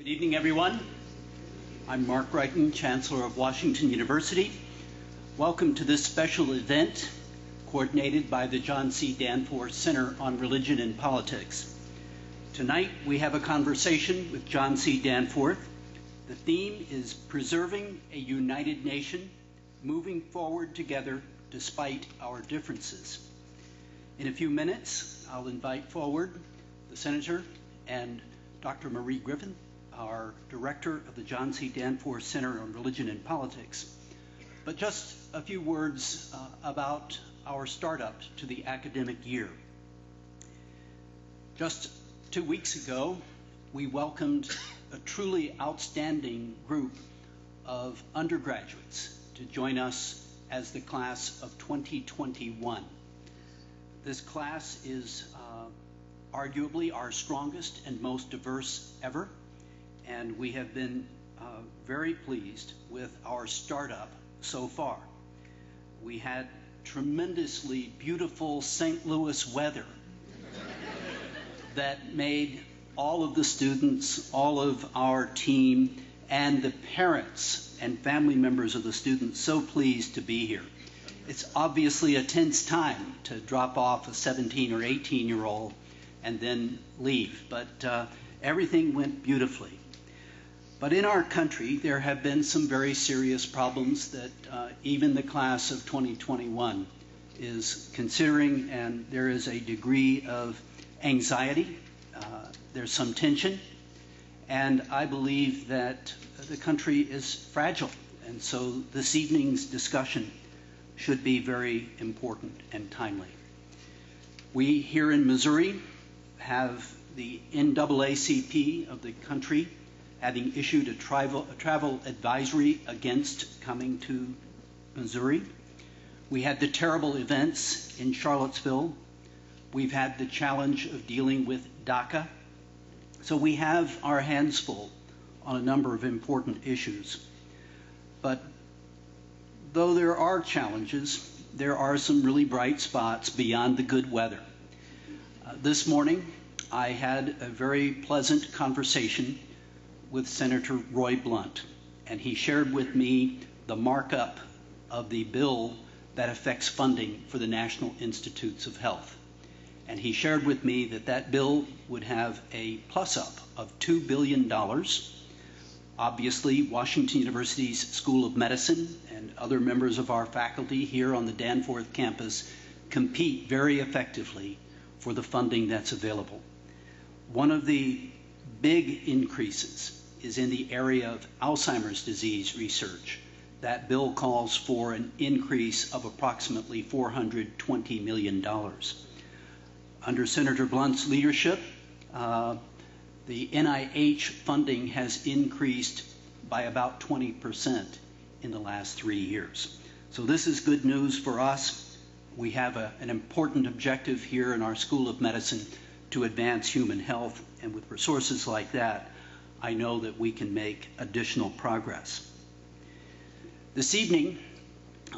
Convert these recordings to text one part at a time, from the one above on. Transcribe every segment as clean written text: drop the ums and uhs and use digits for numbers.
Good evening, everyone. I'm Mark Wrighton, Chancellor of Washington University. Welcome to this special event coordinated by the John C. Danforth Center on Religion and Politics. Tonight, we have a conversation with John C. Danforth. The theme is Preserving a United Nation, Moving Forward Together Despite Our Differences. In a few minutes, I'll invite forward the Senator and Dr. Marie Griffith, our Director of the John C. Danforth Center on Religion and Politics. But just a few words about our startup to the academic year. Just 2 weeks ago, we welcomed a truly outstanding group of undergraduates to join us as the class of 2021. This class is arguably our strongest and most diverse ever, and we have been very pleased with our startup so far. We had tremendously beautiful St. Louis weather that made all of the students, all of our team, and the parents and family members of the students so pleased to be here. It's obviously a tense time to drop off a 17 or 18-year-old and then leave, but everything went beautifully. But in our country, there have been some very serious problems that even the class of 2021 is considering, and there is a degree of anxiety, there's some tension, and I believe that the country is fragile, and so this evening's discussion should be very important and timely. We here in Missouri have the NAACP of the country having issued a travel advisory against coming to Missouri. We had the terrible events in Charlottesville. We've had the challenge of dealing with DACA. So we have our hands full on a number of important issues. But though there are challenges, there are some really bright spots beyond the good weather. This morning, I had a very pleasant conversation with Senator Roy Blunt, and he shared with me the markup of the bill that affects funding for the National Institutes of Health. And he shared with me that that bill would have a plus-up of $2 billion. Obviously, Washington University's School of Medicine and other members of our faculty here on the Danforth campus compete very effectively for the funding that's available. One of the big increases is in the area of Alzheimer's disease research. That bill calls for an increase of approximately $420 million. Under Senator Blunt's leadership, the NIH funding has increased by about 20% in the last 3 years. So this is good news for us. We have an important objective here in our School of Medicine to advance human health, and with resources like that, I know that we can make additional progress. This evening,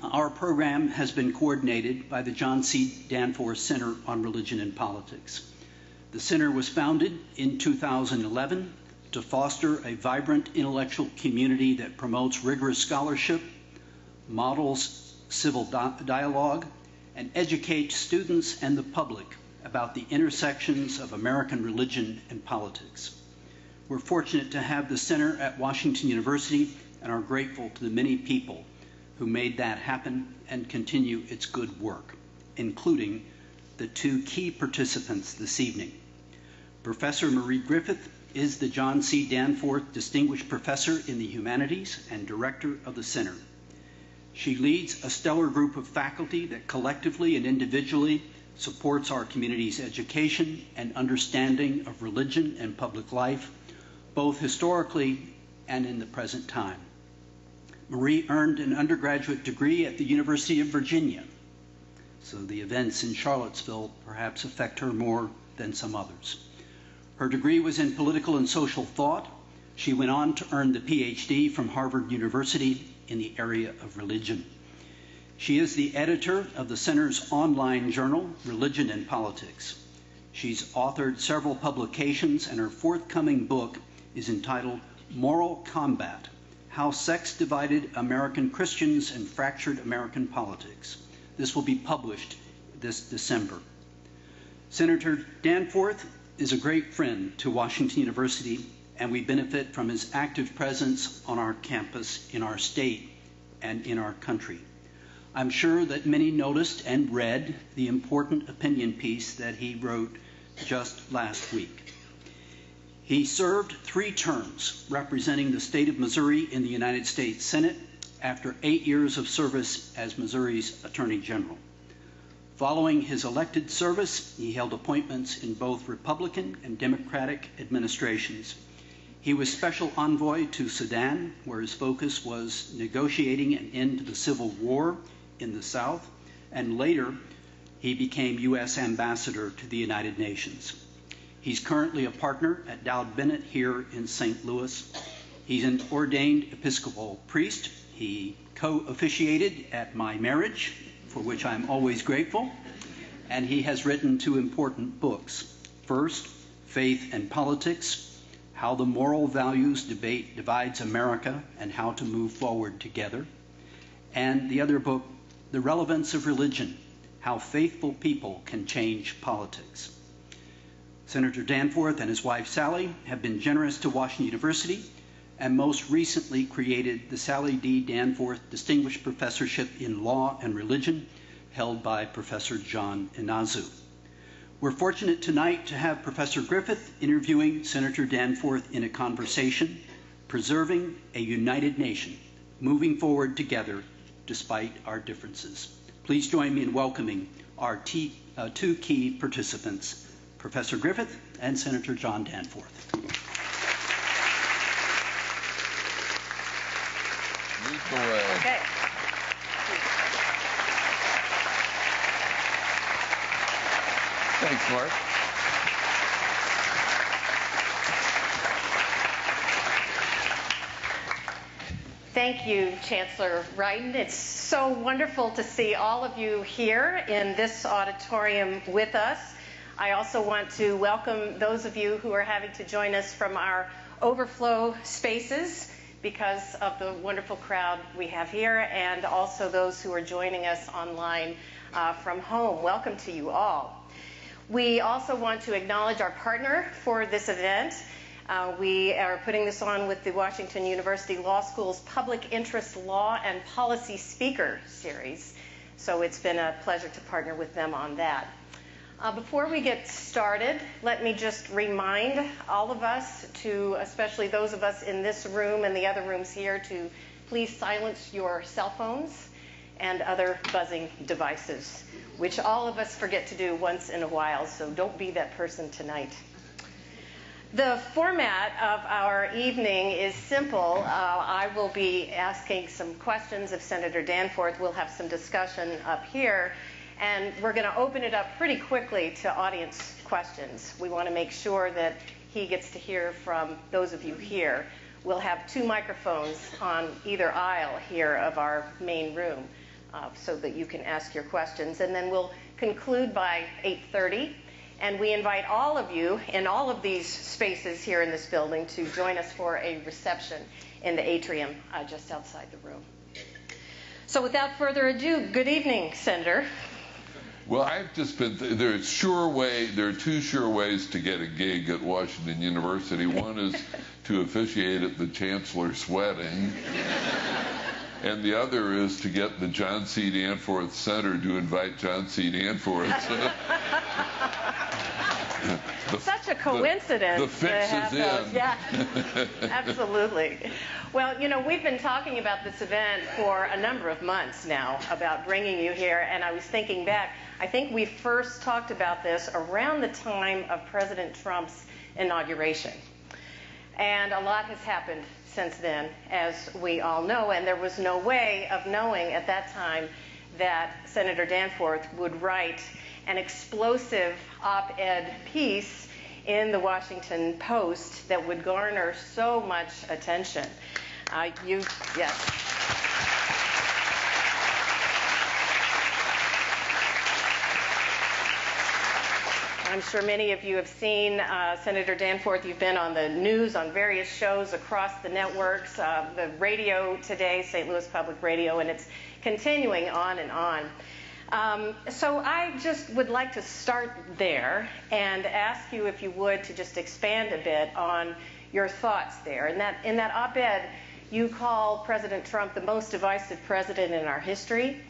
our program has been coordinated by the John C. Danforth Center on Religion and Politics. The center was founded in 2011 to foster a vibrant intellectual community that promotes rigorous scholarship, models civil dialogue, and educates students and the public about the intersections of American religion and politics. We're fortunate to have the center at Washington University and are grateful to the many people who made that happen and continue its good work, including the two key participants this evening. Professor Marie Griffith is the John C. Danforth Distinguished Professor in the Humanities and Director of the Center. She leads a stellar group of faculty that collectively and individually supports our community's education and understanding of religion and public life, both historically and in the present time. Marie earned an undergraduate degree at the University of Virginia, so the events in Charlottesville perhaps affect her more than some others. Her degree was in political and social thought. She went on to earn the PhD from Harvard University in the area of religion. She is the editor of the Center's online journal, Religion and Politics. She's authored several publications, and her forthcoming book is entitled Moral Combat: How Sex Divided American Christians and Fractured American Politics. This will be published this December. Senator Danforth is a great friend to Washington University, and we benefit from his active presence on our campus, in our state, and in our country. I'm sure that many noticed and read the important opinion piece that he wrote just last week. He served 3 terms representing the state of Missouri in the United States Senate after 8 years of service as Missouri's Attorney General. Following his elected service, he held appointments in both Republican and Democratic administrations. He was special envoy to Sudan, where his focus was negotiating an end to the civil war in the South, and later he became U.S. ambassador to the United Nations. He's currently a partner at Dowd Bennett here in St. Louis. He's an ordained Episcopal priest. He co-officiated at my marriage, for which I'm always grateful, and he has written 2 important books. First, Faith and Politics: How the Moral Values Debate Divides America and How to Move Forward Together. And the other book, The Relevance of Religion: How Faithful People Can Change Politics. Senator Danforth and his wife Sally have been generous to Washington University and most recently created the Sally D. Danforth Distinguished Professorship in Law and Religion, held by Professor John Inazu. We're fortunate tonight to have Professor Griffith interviewing Senator Danforth in a conversation, Preserving a United Nation, Moving Forward Together Despite Our Differences. Please join me in welcoming our 2 key participants, Professor Griffith and Senator John Danforth. Okay. Thanks, Mark. Thank you, Chancellor Wrighton. It's so wonderful to see all of you here in this auditorium with us. I also want to welcome those of you who are having to join us from our overflow spaces because of the wonderful crowd we have here, and also those who are joining us online from home. Welcome to you all. We also want to acknowledge our partner for this event. We are putting this on with the Washington University Law School's Public Interest Law and Policy Speaker Series. So it's been a pleasure to partner with them on that. Before we get started, let me just remind all of us to, especially those of us in this room and the other rooms here, to please silence your cell phones and other buzzing devices, which all of us forget to do once in a while, so don't be that person tonight. The format of our evening is simple. I will be asking some questions of Senator Danforth. We'll have some discussion up here. And we're going to open it up pretty quickly to audience questions. We want to make sure that he gets to hear from those of you here. We'll have 2 microphones on either aisle here of our main room so that you can ask your questions. And then we'll conclude by 8:30. And we invite all of you in all of these spaces here in this building to join us for a reception in the atrium just outside the room. So without further ado, good evening, Senator. Well, I've just been, there are 2 sure ways to get a gig at Washington University. One is to officiate at the Chancellor's wedding, and the other is to get the John C. Danforth Center to invite John C. Danforth. Such a coincidence. The fix is in. Yeah, absolutely. Well, you know, we've been talking about this event for a number of months now, about bringing you here, and I was thinking back, I think we first talked about this around the time of President Trump's inauguration. And a lot has happened since then, as we all know, and there was no way of knowing at that time that Senator Danforth would write an explosive op-ed piece in the Washington Post that would garner so much attention. Yes. I'm sure many of you have seen Senator Danforth. You've been on the news on various shows across the networks, the radio today, St. Louis Public Radio, and it's continuing on and on. So I just would like to start there and ask you, if you would, to just expand a bit on your thoughts there. In that op-ed, you call President Trump the most divisive president in our history.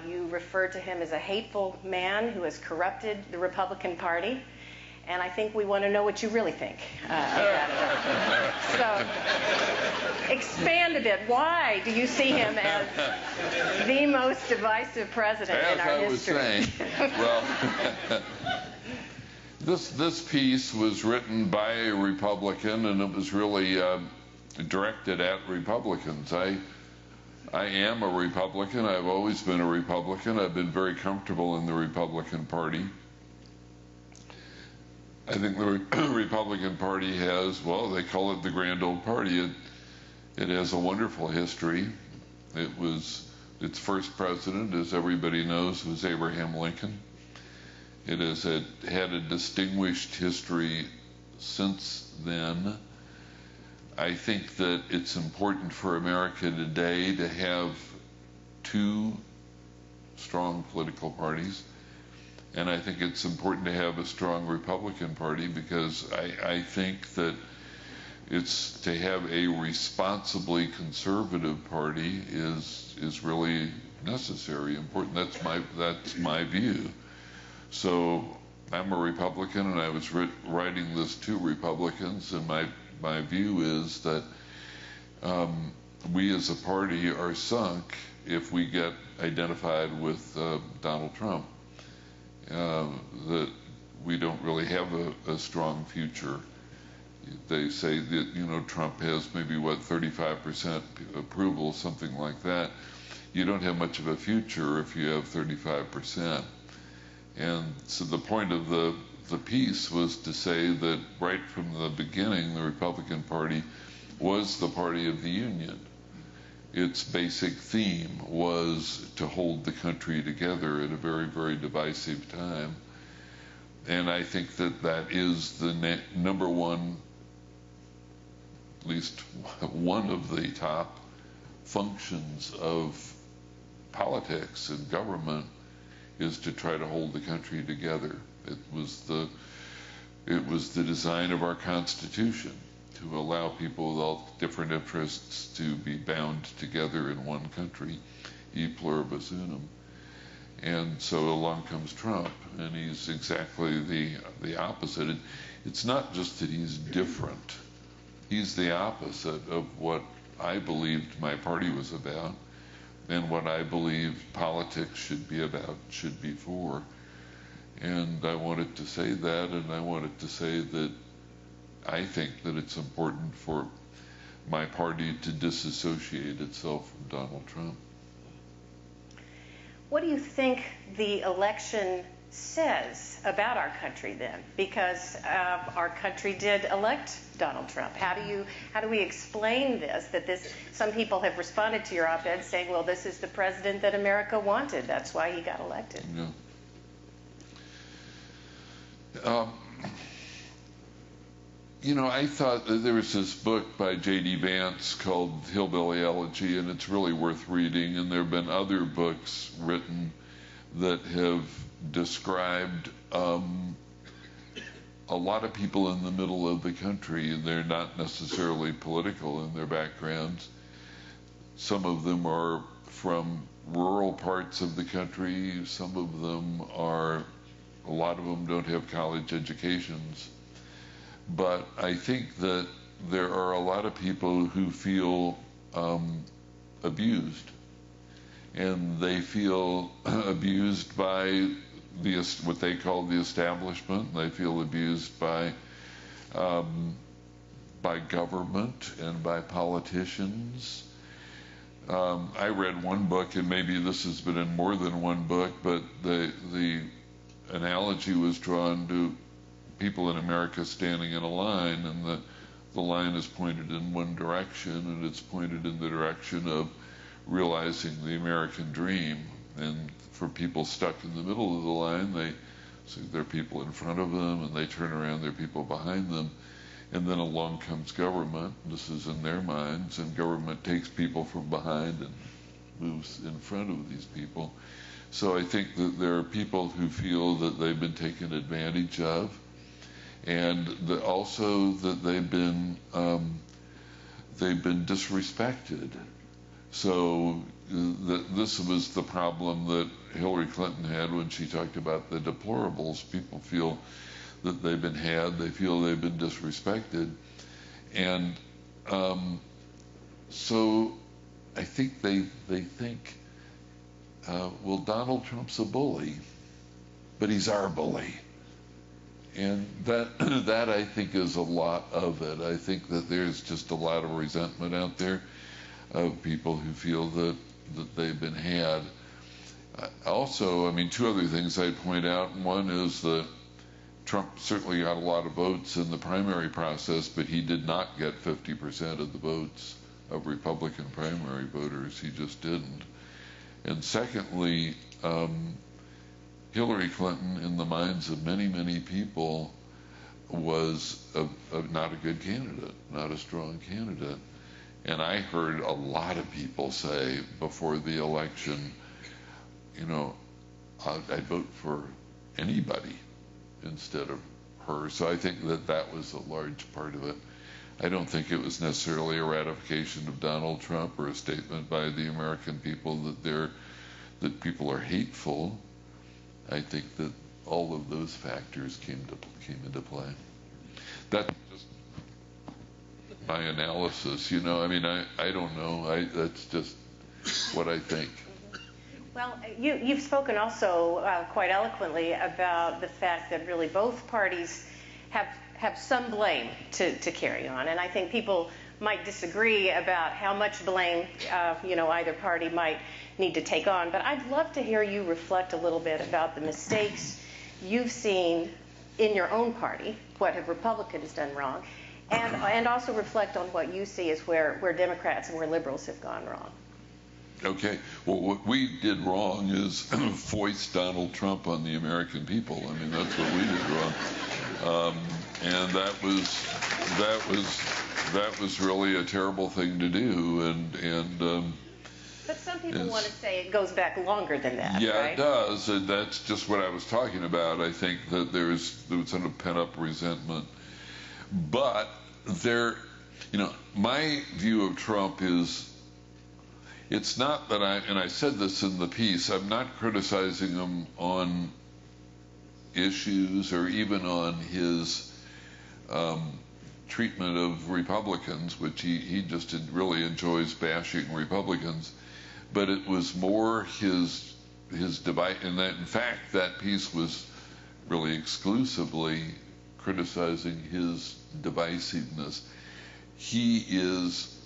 You refer to him as a hateful man who has corrupted the Republican Party. And I think we want to know what you really think about it. So expand a bit. Why do you see him as the most divisive president in our history? As I was saying, well, this piece was written by a Republican, and it was really directed at Republicans. I am a Republican. I've always been a Republican. I've been very comfortable in the Republican Party. I think the Republican Party has, well, they call it the Grand Old Party. It has a wonderful history. Its first president, as everybody knows, was Abraham Lincoln. It has had a distinguished history since then. I think that it's important for America today to have two strong political parties. And I think it's important to have a strong Republican Party, because I think that it's to have a responsibly conservative party is really necessary, important. That's my view. So I'm a Republican, and I was writing this to Republicans, and my view is that we as a party are sunk if we get identified with Donald Trump. That we don't really have a strong future. They say that, Trump has maybe, 35% approval, something like that. You don't have much of a future if you have 35%. And so the point of the piece was to say that right from the beginning, the Republican Party was the party of the Union. Its basic theme was to hold the country together at a very, very divisive time. And I think that is the number one, at least one of the top functions of politics and government, is to try to hold the country together. It was the design of our Constitution, to allow people with all different interests to be bound together in one country, e pluribus unum. And so along comes Trump, and he's exactly the opposite. It's not just that he's different. He's the opposite of what I believed my party was about, and what I believe politics should be about, should be for. And I wanted to say that, and I wanted to say that I think that it's important for my party to disassociate itself from Donald Trump. What do you think the election says about our country then? Because our country did elect Donald Trump. How do we explain this? Some people have responded to your op-ed saying, well, this is the president that America wanted. That's why he got elected. Yeah. I thought that there was this book by J.D. Vance called Hillbilly Elegy, and it's really worth reading. And there have been other books written that have described a lot of people in the middle of the country, and they're not necessarily political in their backgrounds. Some of them are from rural parts of the country. Some of them a lot of them don't have college educations. But I think that there are a lot of people who feel abused, and they feel abused by what they call the establishment. They feel abused by government and by politicians. I read one book, and maybe this has been in more than one book, but the analogy was drawn to people in America standing in a line, and the line is pointed in one direction, and it's pointed in the direction of realizing the American dream. And for people stuck in the middle of the line, So there are people in front of them, and they turn around, there are people behind them. And then along comes government. This is in their minds, and government takes people from behind and moves in front of these people. So I think that there are people who feel that they've been taken advantage of, and also that they've been disrespected. So this was the problem that Hillary Clinton had when she talked about the deplorables. People feel that they've been had, they feel they've been disrespected, and so I think they think, well, Donald Trump's a bully, but he's our bully. And that I think is a lot of it. I think that there's just a lot of resentment out there of people who feel that they've been had. Also, I mean, two other things I'd point out. One is that Trump certainly got a lot of votes in the primary process, but he did not get 50% of the votes of Republican primary voters. He just didn't. And secondly, Hillary Clinton, in the minds of many, many people, was not a good candidate, not a strong candidate. And I heard a lot of people say before the election, you know, I'd vote for anybody instead of her. So I think that was a large part of it. I don't think it was necessarily a ratification of Donald Trump or a statement by the American people that people are hateful. I think that all of those factors came into play. That's just my analysis. You know, I mean, I don't know. That's just what I think. Well, you've spoken also quite eloquently about the fact that really both parties have some blame to carry on, and I think people might disagree about how much blame either party might need to take on. But I'd love to hear you reflect a little bit about the mistakes you've seen in your own party, what have Republicans done wrong, and also reflect on what you see as where Democrats and where liberals have gone wrong. Okay. Well, what we did wrong is foist Donald Trump on the American people. I mean, that's what we did wrong, and that was really a terrible thing to do. And but some people want to say it goes back longer than that. Yeah, right? It does, and that's just what I was talking about. I think that there was sort of pent-up resentment, but my view of Trump is. It's not that and I said this in the piece, I'm not criticizing him on issues or even on his treatment of Republicans, which he just really enjoys bashing Republicans, but it was more his debate, and that in fact that piece was really exclusively criticizing his divisiveness. He is,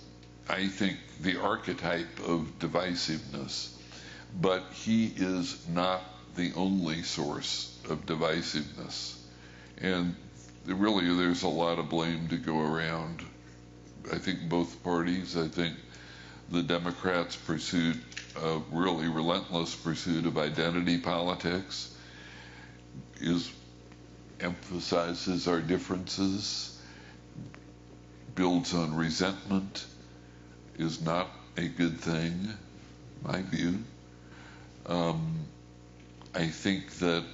I think, the archetype of divisiveness, but he is not the only source of divisiveness. And really, there's a lot of blame to go around. I think both parties, I think the Democrats' pursuit, really relentless pursuit of identity politics, emphasizes our differences, builds on resentment, is not a good thing, my view. I think that,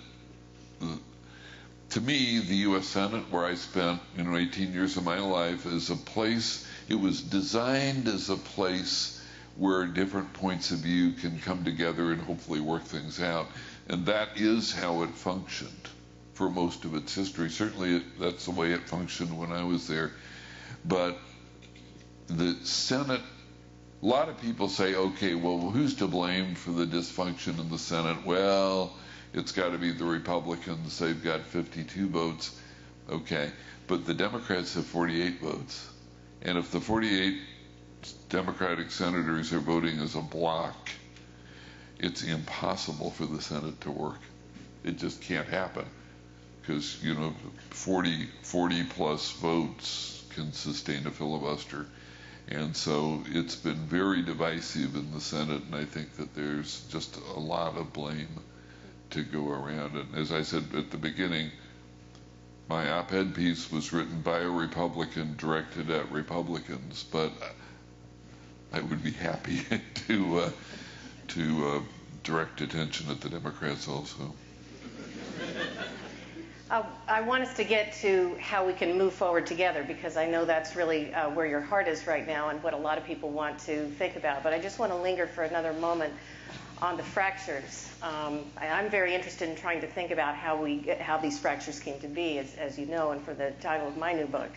to me, the U.S. Senate, where I spent 18 years of my life, is a place, it was designed as a place where different points of view can come together and hopefully work things out. And that is how it functioned for most of its history. Certainly that's the way it functioned when I was there. But the Senate, a lot of people say, okay, well, who's to blame for the dysfunction in the Senate? Well, it's got to be the Republicans. They've got 52 votes. Okay, but the Democrats have 48 votes. And if the 48 Democratic senators are voting as a bloc, it's impossible for the Senate to work. It just can't happen because, 40 plus votes can sustain a filibuster. And so it's been very divisive in the Senate, and I think that there's just a lot of blame to go around. And as I said at the beginning, my op-ed piece was written by a Republican directed at Republicans, but I would be happy to direct attention at the Democrats also. I want us to get to how we can move forward together, because I know that's really where your heart is right now and what a lot of people want to think about. But I just want to linger for another moment on the fractures. I'm very interested in trying to think about how these fractures came to be, as you know, and for the title of my new book.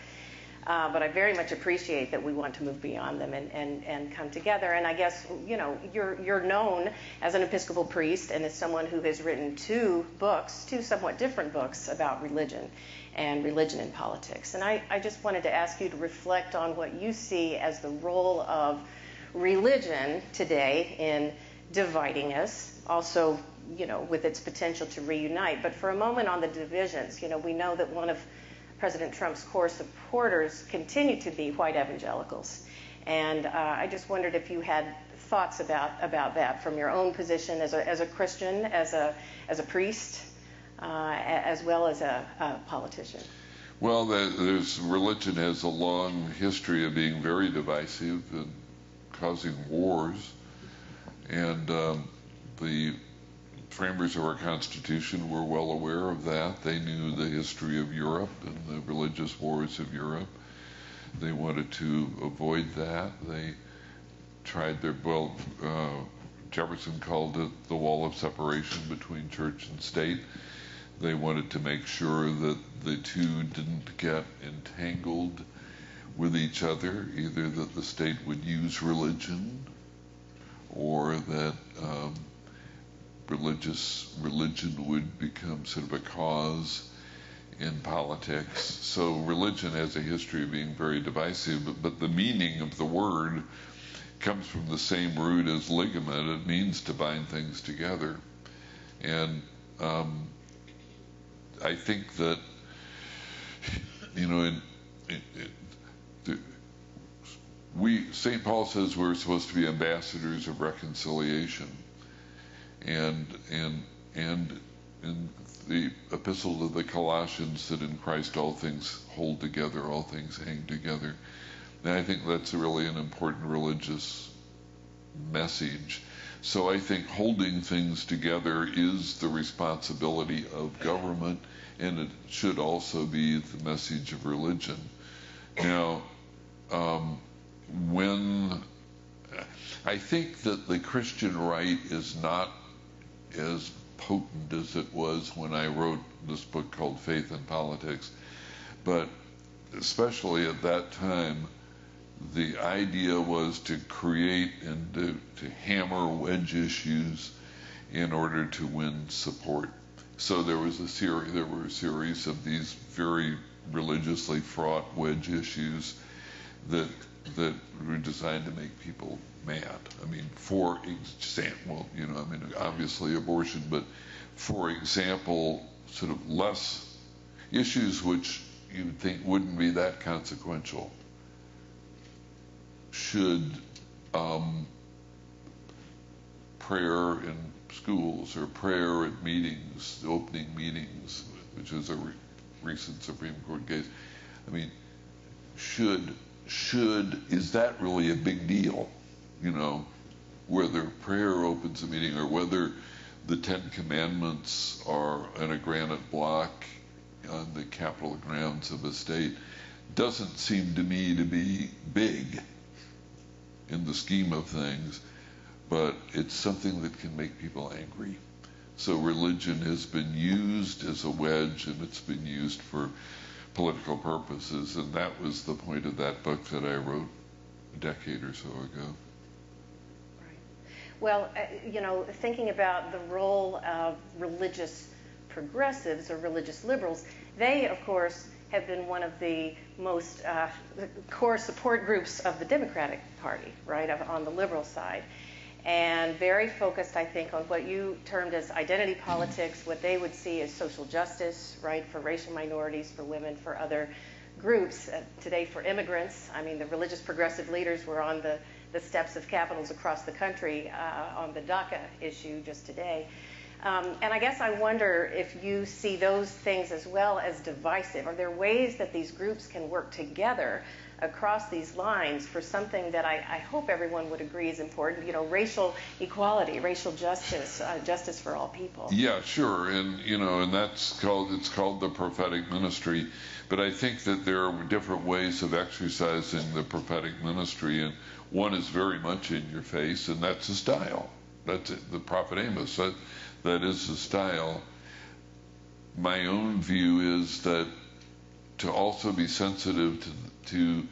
But I very much appreciate that we want to move beyond them and come together. And I guess, you know, you're known as an Episcopal priest and as someone who has written two somewhat different books about religion and religion in politics. And I just wanted to ask you to reflect on what you see as the role of religion today in dividing us, also, you know, with its potential to reunite. But for a moment on the divisions, you know, we know that one of President Trump's core supporters continue to be white evangelicals. And I just wondered if you had thoughts about that from your own position as a Christian, as a priest, as well as a politician. Well, religion has a long history of being very divisive and causing wars. And the framers of our Constitution were well aware of that. They knew the history of Europe and the religious wars of Europe. They wanted to avoid that. They tried Jefferson called it the wall of separation between church and state. They wanted to make sure that the two didn't get entangled with each other, either that the state would use religion or that religion would become sort of a cause in politics. So religion has a history of being very divisive, but the meaning of the word comes from the same root as ligament. It means to bind things together. And I think that, you know, St. Paul says we're supposed to be ambassadors of reconciliation. And in the epistle to the Colossians, that in Christ all things hold together, all things hang together. And I think that's really an important religious message. So I think holding things together is the responsibility of government, and it should also be the message of religion. Now, when I think that the Christian right is not as potent as it was when I wrote this book called Faith and Politics, but especially at that time, the idea was to create and to hammer wedge issues in order to win support. So there were a series of these very religiously fraught wedge issues that were designed to make people mad. I mean, for example, you know, I mean, obviously abortion, but for example, sort of less issues which you'd think wouldn't be that consequential. Should prayer in schools or prayer at meetings, opening meetings, which is a recent Supreme Court case, I mean, is that really a big deal? You know, whether prayer opens a meeting or whether the Ten Commandments are in a granite block on the Capitol grounds of a state doesn't seem to me to be big in the scheme of things, but it's something that can make people angry. So religion has been used as a wedge, and it's been used for political purposes, and that was the point of that book that I wrote a decade or so ago. Right. Well, you know, thinking about the role of religious progressives or religious liberals, they, of course, have been one of the most core support groups of the Democratic Party, right, on the liberal side, and very focused, I think, on what you termed as identity politics, what they would see as social justice, right, for racial minorities, for women, for other groups. Today, for immigrants, I mean, the religious progressive leaders were on the steps of capitals across the country on the DACA issue just today. And I guess I wonder if you see those things as well as divisive. Are there ways that these groups can work together across these lines for something that I hope everyone would agree is important, racial equality, racial justice, justice for all people? Yeah, sure. And, and it's called the prophetic ministry. But I think that there are different ways of exercising the prophetic ministry, and one is very much in your face, and that's the style. That's it, the prophet Amos. That is the style. My own view is that to also be sensitive to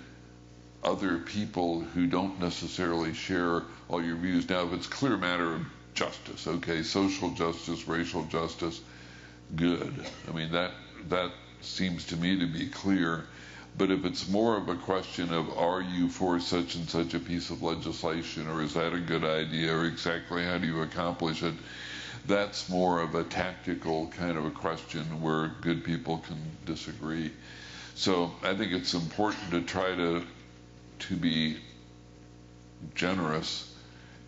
other people who don't necessarily share all your views. Now, if it's a clear matter of justice, okay, social justice, racial justice, good. I mean, that seems to me to be clear. But if it's more of a question of, are you for such and such a piece of legislation, or is that a good idea, or exactly how do you accomplish it, that's more of a tactical kind of a question where good people can disagree. So I think it's important to try to be generous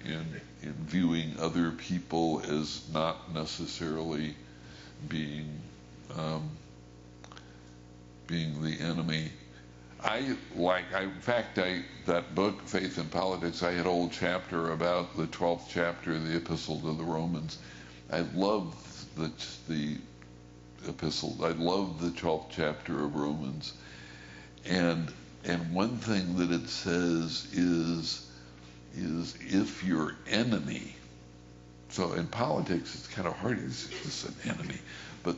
in viewing other people as not necessarily being the enemy. That book, Faith in Politics, I had a whole chapter about the 12th chapter of the Epistle to the Romans. I love the epistle. I love the 12th chapter of Romans. And one thing that it says is if your enemy, so in politics it's kind of hard, is this an enemy? But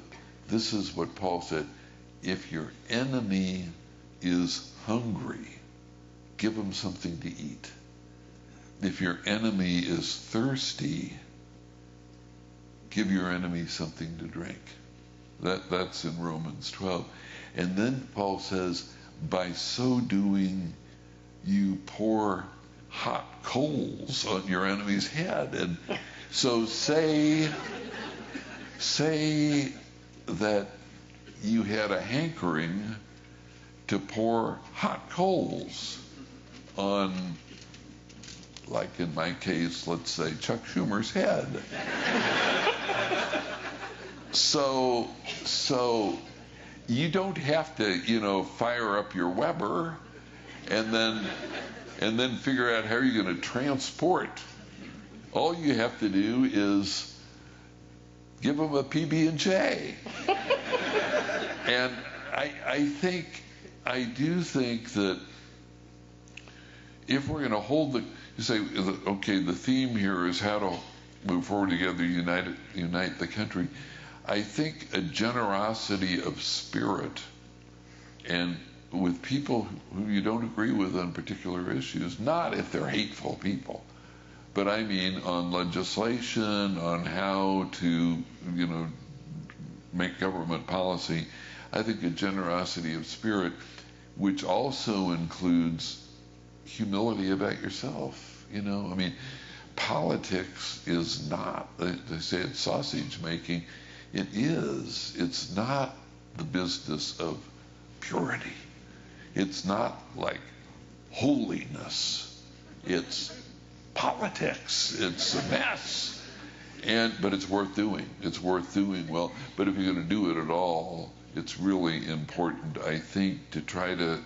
this is what Paul said: if your enemy is hungry, give him something to eat. If your enemy is thirsty, give your enemy something to drink. That's in Romans 12. And then Paul says, by so doing, you pour hot coals on your enemy's head. And so say that you had a hankering to pour hot coals on, like in my case, let's say Chuck Schumer's head. So you don't have to, fire up your Weber and then figure out how you're going to transport. All you have to do is give them a PB&J. And I do think that if we're going to hold you say, okay, the theme here is how to move forward together, unite the country. I think a generosity of spirit, and with people who you don't agree with on particular issues, not if they're hateful people, but I mean on legislation, on how to, make government policy. I think a generosity of spirit, which also includes humility about yourself. Politics is not, they say it's sausage making. It is. It's not the business of purity. It's not like holiness. It's politics. It's a mess. But it's worth doing. It's worth doing well. But if you're going to do it at all, it's really important, I think, to try to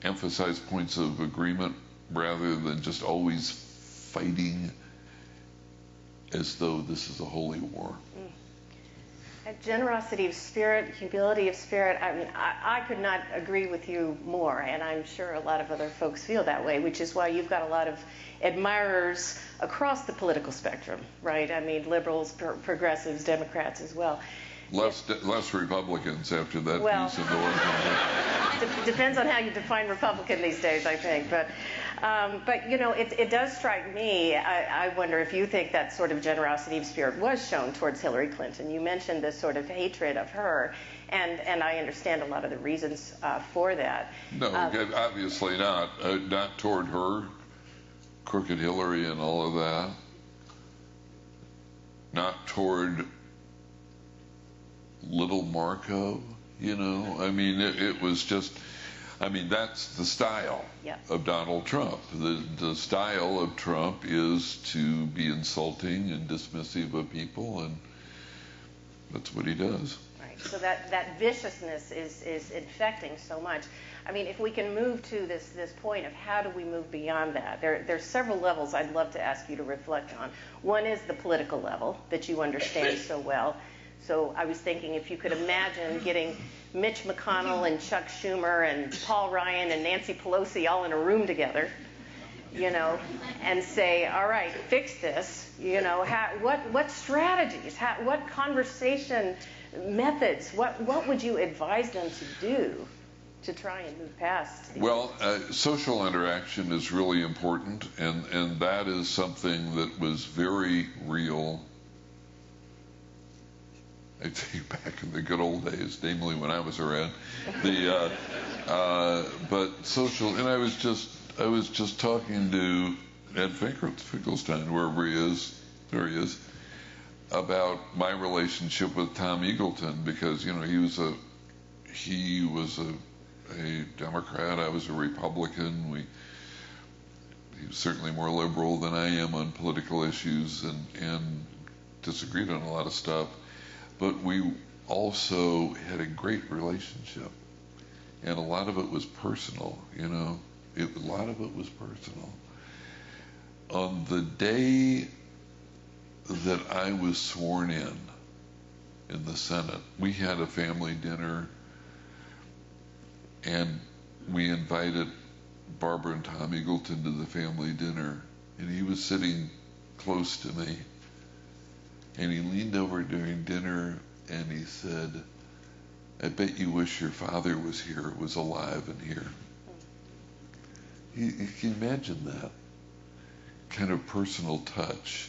emphasize points of agreement rather than just always fighting as though this is a holy war. And generosity of spirit, humility of spirit, I could not agree with you more, and I'm sure a lot of other folks feel that way, which is why you've got a lot of admirers across the political spectrum, right? Liberals, progressives, Democrats as well. Less Republicans after that piece of the work. Depends on how you define Republican these days, I think. But it does strike me, I wonder if you think that sort of generosity of spirit was shown towards Hillary Clinton. You mentioned this sort of hatred of her, and I understand a lot of the reasons for that. No, obviously not. Not toward her, crooked Hillary and all of that. Not toward little Marco, it was just, I mean, that's the style of Donald Trump. The style of Trump is to be insulting and dismissive of people, and that's what he does. Right. So that viciousness is infecting so much. I mean, if we can move to this point of how do we move beyond that, there's several levels I'd love to ask you to reflect on. One is the political level that you understand so well. So I was thinking if you could imagine getting Mitch McConnell and Chuck Schumer and Paul Ryan and Nancy Pelosi all in a room together, you know, and say, all right, fix this, you know, what strategies, what conversation methods, what would you advise them to do to try and move past? Well, social interaction is really important, and that is something that was very real, I think, back in the good old days, namely when I was around. But social, and I was just talking to Ed Finkelstein, wherever he is, there he is, about my relationship with Tom Eagleton, because you know he was a Democrat, I was a Republican. He was certainly more liberal than I am on political issues, and disagreed on a lot of stuff. But we also had a great relationship, and a lot of it was personal, you know. A lot of it was personal. On the day that I was sworn in the Senate, we had a family dinner, and we invited Barbara and Tom Eagleton to the family dinner, and he was sitting close to me. And he leaned over during dinner and he said, I bet you wish your father was here, was alive and here. You can imagine that kind of personal touch.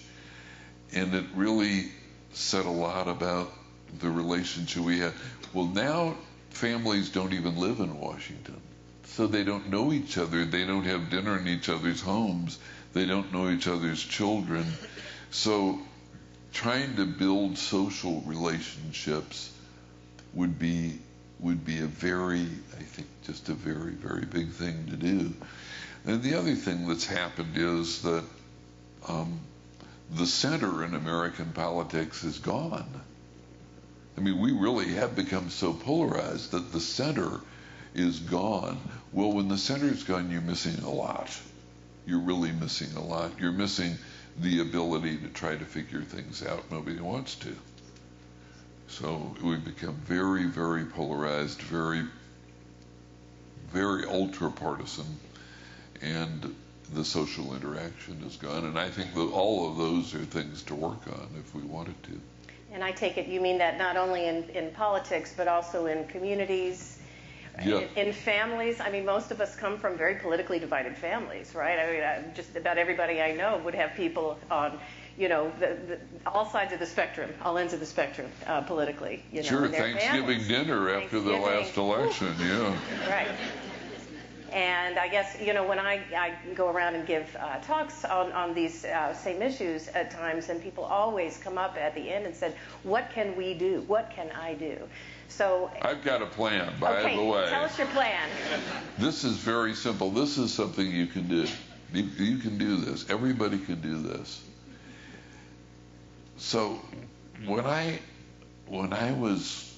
And it really said a lot about the relationship we had. Well, now families don't even live in Washington. So they don't know each other. They don't have dinner in each other's homes. They don't know each other's children. So trying to build social relationships would be a very, I think, just a very, very big thing to do. And the other thing that's happened is that the center in American politics is gone. I mean, we really have become so polarized that the center is gone. Well, when the center is gone, you're missing a lot. You're really missing a lot. You're missing the ability to try to figure things out. Nobody wants to. So we've become very, very polarized, very, very ultra-partisan, and the social interaction is gone. And I think that all of those are things to work on if we wanted to. And I take it you mean that not only in politics, but also in communities, yeah. in families. I mean, most of us come from very politically divided families, right? I mean, just about everybody I know would have people on, you know, all sides of the spectrum, all ends of the spectrum politically. You know, sure, Thanksgiving dinner after the last election, yeah. Right. And I guess, you know, when I go around and give talks on these same issues at times, and people always come up at the end and said, what can we do? What can I do? So I've got a plan, by the way. Tell us your plan. This is very simple. This is something you can do. You can do this. Everybody can do this. So when I was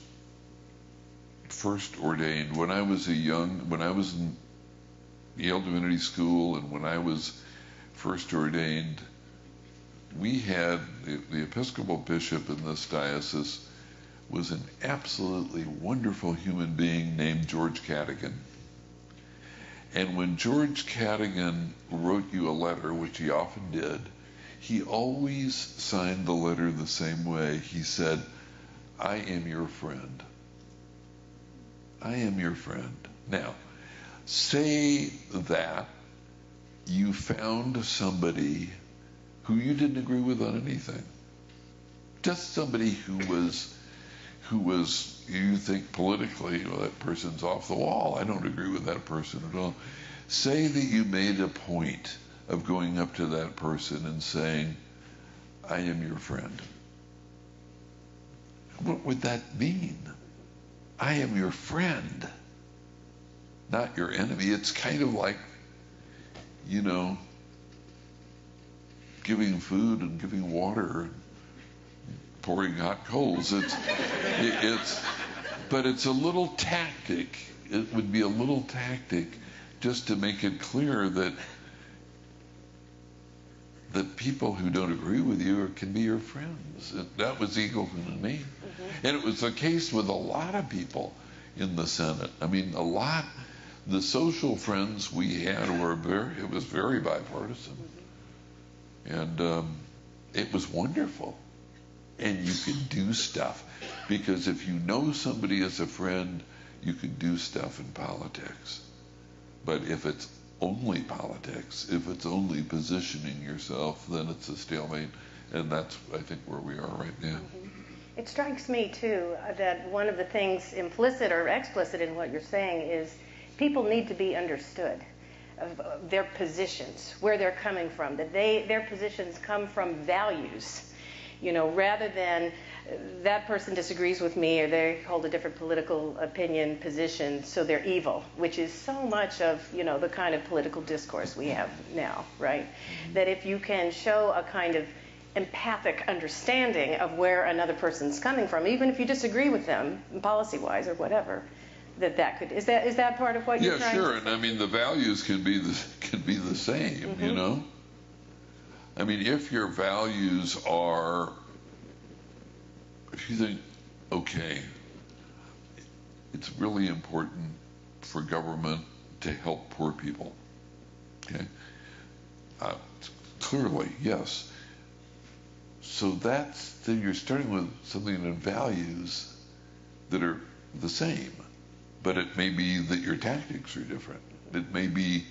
first ordained, when I was in Yale Divinity School, and when I was first ordained, we had the Episcopal bishop in this diocese was an absolutely wonderful human being named George Cadogan. And when George Cadogan wrote you a letter, which he often did, he always signed the letter the same way. He said, I am your friend. I am your friend. Now, say that you found somebody who you didn't agree with on anything. Just somebody who was, you think politically, well, that person's off the wall. I don't agree with that person at all. Say that you made a point of going up to that person and saying, I am your friend. What would that mean? I am your friend. not your enemy. It's kind of like, you know, giving food and giving water and pouring hot coals. But it's a little tactic. It would be a little tactic just to make it clear that people who don't agree with you can be your friends. That was Eagleton and me. Mm-hmm. And it was the case with a lot of people in the Senate. I mean, the social friends we had it was very bipartisan. Mm-hmm. And it was wonderful. And you could do stuff. Because if you know somebody as a friend, you can do stuff in politics. But if it's only politics, if it's only positioning yourself, then it's a stalemate. And that's, I think, where we are right now. Mm-hmm. It strikes me, too, that one of the things implicit or explicit in what you're saying is people need to be understood of their positions, where they're coming from, that their positions come from values, you know, rather than that person disagrees with me or they hold a different political opinion, position, so they're evil, which is so much of, you know, the kind of political discourse we have now, right? That if you can show a kind of empathic understanding of where another person's coming from, even if you disagree with them policy-wise or whatever, that could is that part of what you're trying to say? Yeah, sure. And I mean, the values can be the same, mm-hmm. you know. I mean, if your values are, if you think, okay, it's really important for government to help poor people, okay, clearly, yes. So then you're starting with something in values that are the same, but it may be that your tactics are different. It may be,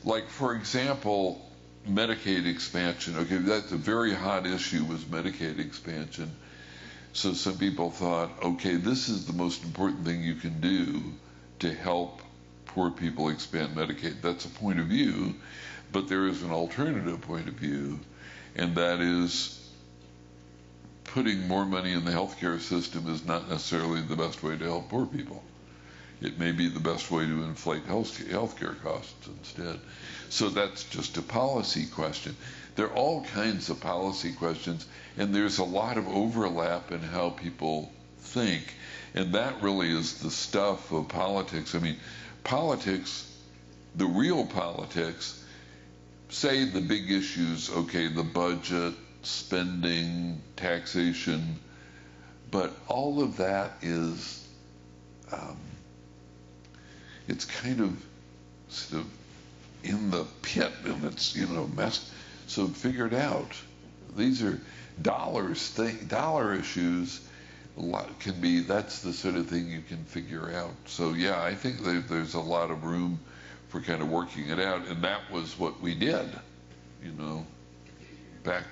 like, for example, Medicaid expansion. Okay, that's a very hot issue, was Medicaid expansion. So some people thought, okay, this is the most important thing you can do to help poor people expand Medicaid. That's a point of view, but there is an alternative point of view, and that is putting more money in the healthcare system is not necessarily the best way to help poor people. It may be the best way to inflate healthcare costs instead. So that's just a policy question. There are all kinds of policy questions, and there's a lot of overlap in how people think. And that really is the stuff of politics. I mean, politics, the real politics, say the big issues, okay, the budget, spending, taxation, but all of that is, it's kind of sort of in the pit, and it's, you know, messed. So figure it out. These are dollar issues. Can be, that's the sort of thing you can figure out. So yeah, I think there's a lot of room for kind of working it out, and that was what we did, you know, back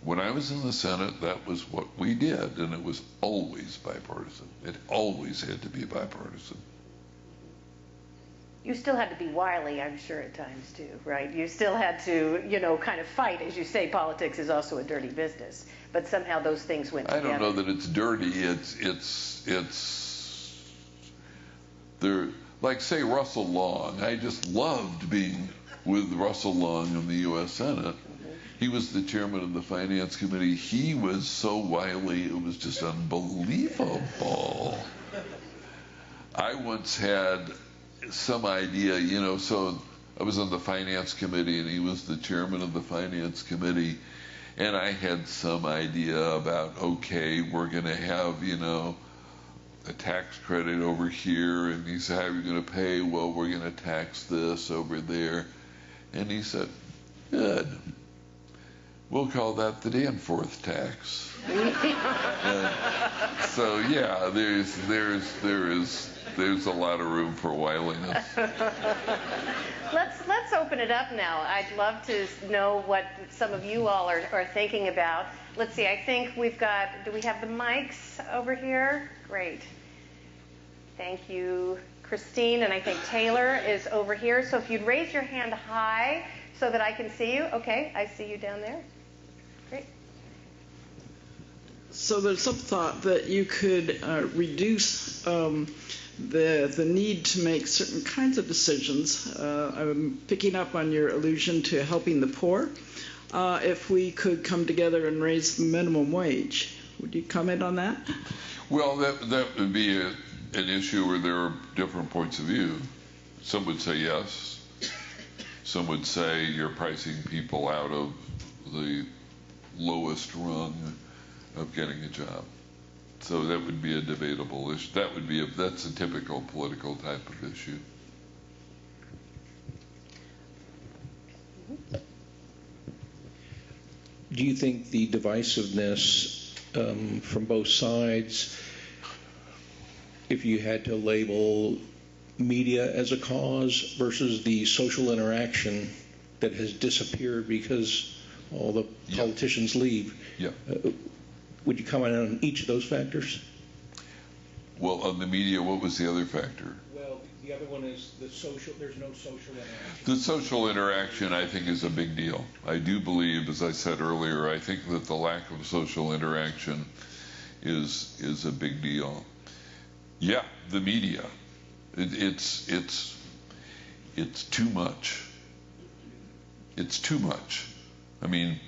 when I was in the Senate. That was what we did, and it was always bipartisan. It always had to be bipartisan. You still had to be wily, I'm sure, at times too, right? You still had to, you know, kind of fight. As you say, politics is also a dirty business, but somehow those things went together. I don't know that it's dirty. They're, like, say, Russell Long. I just loved being with Russell Long in the U.S. Senate. Mm-hmm. He was the chairman of the Finance Committee. He was so wily, it was just unbelievable. I once had some idea, you know, so I was on the Finance Committee and he was the chairman of the Finance Committee, and I had some idea about, okay, we're going to have, you know, a tax credit over here, and he said, how are you going to pay? Well, we're going to tax this over there. And he said, good. We'll call that the Danforth tax. So yeah, there's a lot of room for wiliness. Let's open it up now. I'd love to know what some of you all are thinking about. Let's see, I think we've got, do we have the mics over here? Great. Thank you, Christine, and I think Taylor is over here. So if you'd raise your hand high so that I can see you. Okay, I see you down there. Great. So there's some thought that you could reduce the need to make certain kinds of decisions. I'm picking up on your allusion to helping the poor. If we could come together and raise the minimum wage, would you comment on that? Well, that would be an issue where there are different points of view. Some would say yes. Some would say you're pricing people out of the lowest rung of getting a job. So that would be a debatable issue. That's a typical political type of issue. Do you think the divisiveness from both sides, if you had to label media as a cause versus the social interaction that has disappeared because all the politicians leave, would you comment on each of those factors? Well, on the media, what was the other factor? Well, the other one is there's no social interaction. The social interaction, I think, is a big deal. I do believe, as I said earlier, I think that the lack of social interaction is a big deal. Yeah, the media. It's too much. It's too much. I mean,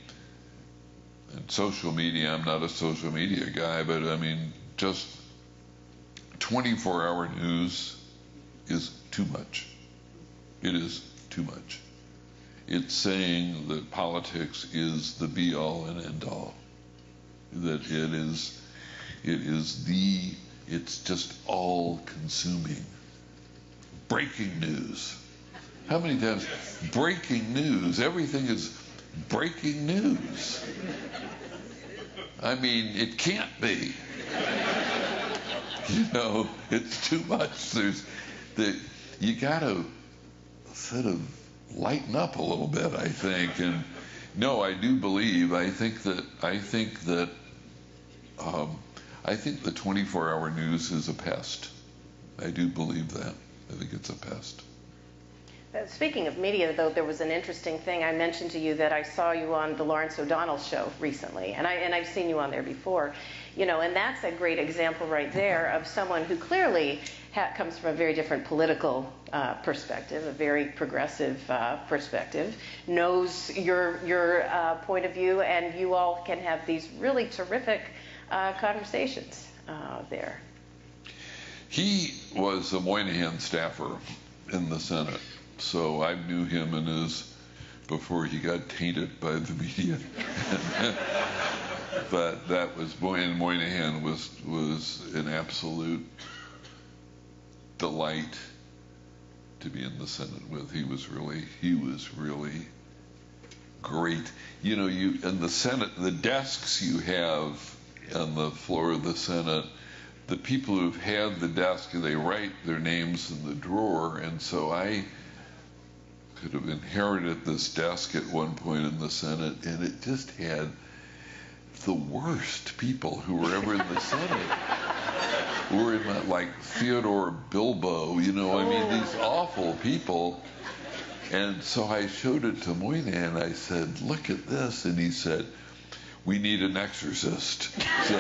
in social media, I'm not a social media guy, but I mean, just 24-hour news is too much. It is too much. It's saying that politics is the be-all and end-all. That it's just all-consuming. Breaking news. How many times? Breaking news. Everything is breaking news. I mean, it can't be. You know, it's too much. You got to sort of lighten up a little bit, I think. And no, I do believe. I think the 24-hour news is a pest. I do believe that. I think it's a pest. Speaking of media, though, there was an interesting thing. I mentioned to you that I saw you on the Lawrence O'Donnell show recently, and I've seen you on there before. You know, and that's a great example right there of someone who clearly comes from a very different political perspective, a very progressive perspective, knows your point of view, and you all can have these really terrific conversations there. He was a Moynihan staffer in the Senate. So I knew him before he got tainted by the media. But that was, Moynihan was an absolute delight to be in the Senate with. He was really great. You know, in the Senate, the desks you have on the floor of the Senate, the people who've had the desk, they write their names in the drawer, and so I could have inherited this desk at one point in the Senate, and it just had the worst people who were ever in the Senate. Were in that, like Theodore Bilbo, you know, I mean, these awful people. And so I showed it to Moynihan. I said, "Look at this," and he said, "We need an exorcist." So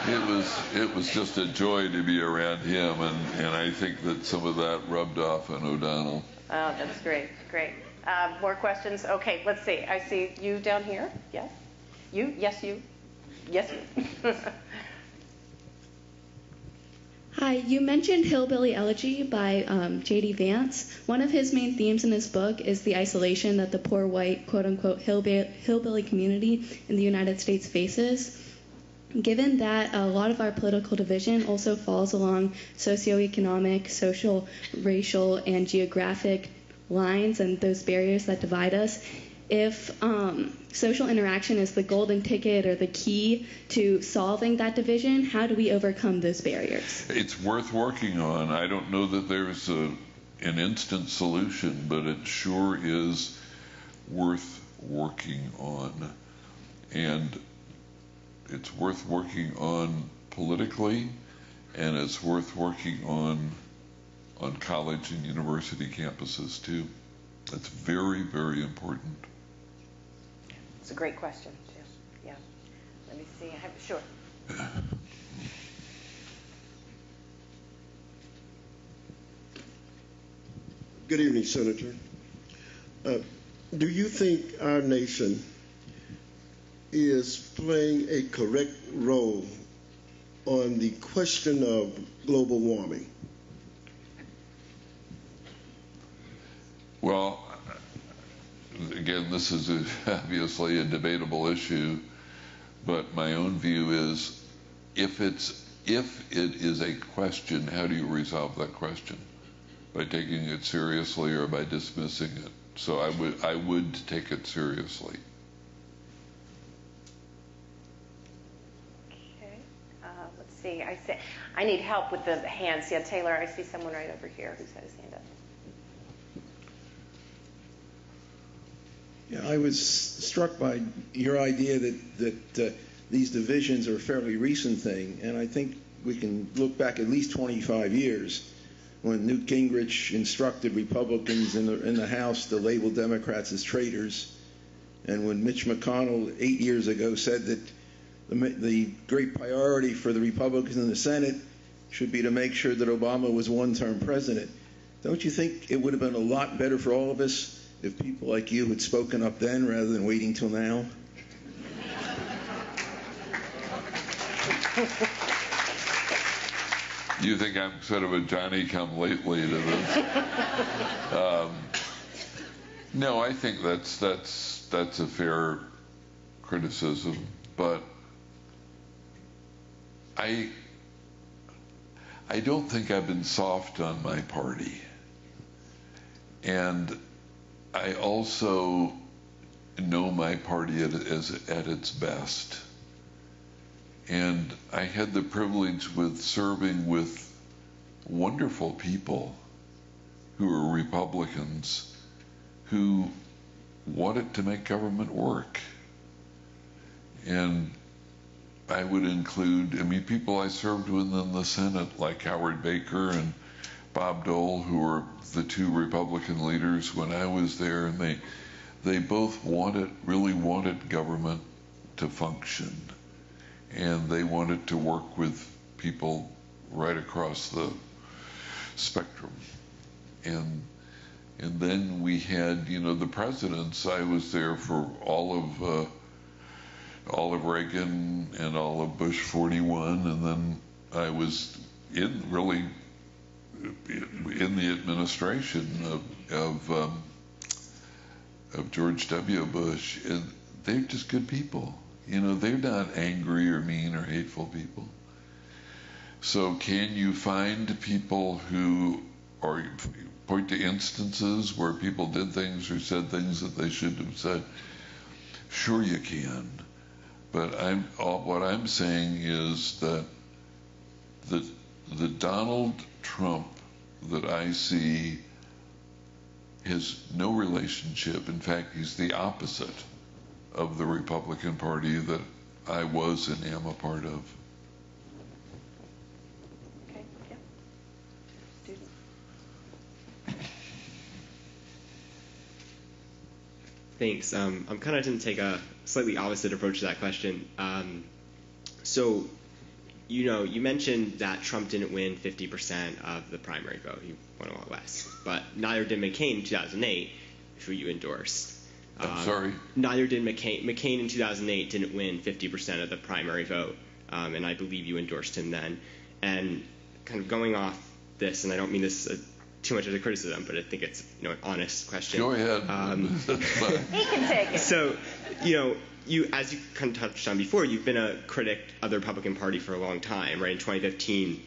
it was just a joy to be around him, and I think that some of that rubbed off on O'Donnell. Oh, that's great. More questions? Okay, let's see. I see you down here. Yes? You? Yes, you. Yes, you. Hi, you mentioned Hillbilly Elegy by J.D. Vance. One of his main themes in his book is the isolation that the poor white, quote-unquote, hillbilly community in the United States faces. Given that a lot of our political division also falls along socioeconomic, social, racial, and geographic lines and those barriers that divide us, if social interaction is the golden ticket or the key to solving that division, how do we overcome those barriers? It's worth working on. I don't know that there's an instant solution, but it sure is worth working on. And it's worth working on politically, and it's worth working on college and university campuses too. That's very, very important. It's a great question. Yeah. Let me see. Sure. Good evening, Senator. Do you think our nation is playing a correct role on the question of global warming? Well, again, this is obviously a debatable issue, but my own view is if it is a question, how do you resolve that question? By taking it seriously or by dismissing it? So I would take it seriously. Okay. Let's see. I need help with the hands. Yeah, Taylor, I see someone right over here who's got his hand up. Yeah, I was struck by your idea that these divisions are a fairly recent thing, and I think we can look back at least 25 years when Newt Gingrich instructed Republicans in the House to label Democrats as traitors, and when Mitch McConnell 8 years ago said that the great priority for the Republicans in the Senate should be to make sure that Obama was one-term president. Don't you think it would have been a lot better for all of us if people like you had spoken up then rather than waiting till now? You think I'm sort of a Johnny-come-lately to this? No, I think that's a fair criticism, but I don't think I've been soft on my party, and I also know my party at its best. And I had the privilege with serving with wonderful people who are Republicans who wanted to make government work. And I would include, people I served with in the Senate, like Howard Baker and Bob Dole, who were the two Republican leaders when I was there, and they both really wanted government to function. And they wanted to work with people right across the spectrum. And then we had, the presidents. I was there for all of Reagan and all of Bush 41, and then I was in the administration of George W. Bush, and they're just good people. They're not angry or mean or hateful people. So can you find people who point to instances where people did things or said things that they shouldn't have said? Sure you can. But what I'm saying is that the Donald Trump that I see has no relationship. In fact, he's the opposite of the Republican Party that I was and am a part of. Okay, yeah. Student. Thanks. I'm kind of going to take a slightly opposite approach to that question. So, you mentioned that Trump didn't win 50% of the primary vote. He won a lot less. But neither did McCain in 2008, who you endorsed. I'm sorry? Neither did McCain. McCain in 2008 didn't win 50% of the primary vote, and I believe you endorsed him then. And kind of going off this, and I don't mean this too much as a criticism, but I think it's an honest question. Go ahead. He can take it. So, you, as you kind of touched on before, you've been a critic of the Republican Party for a long time, right? In 2015,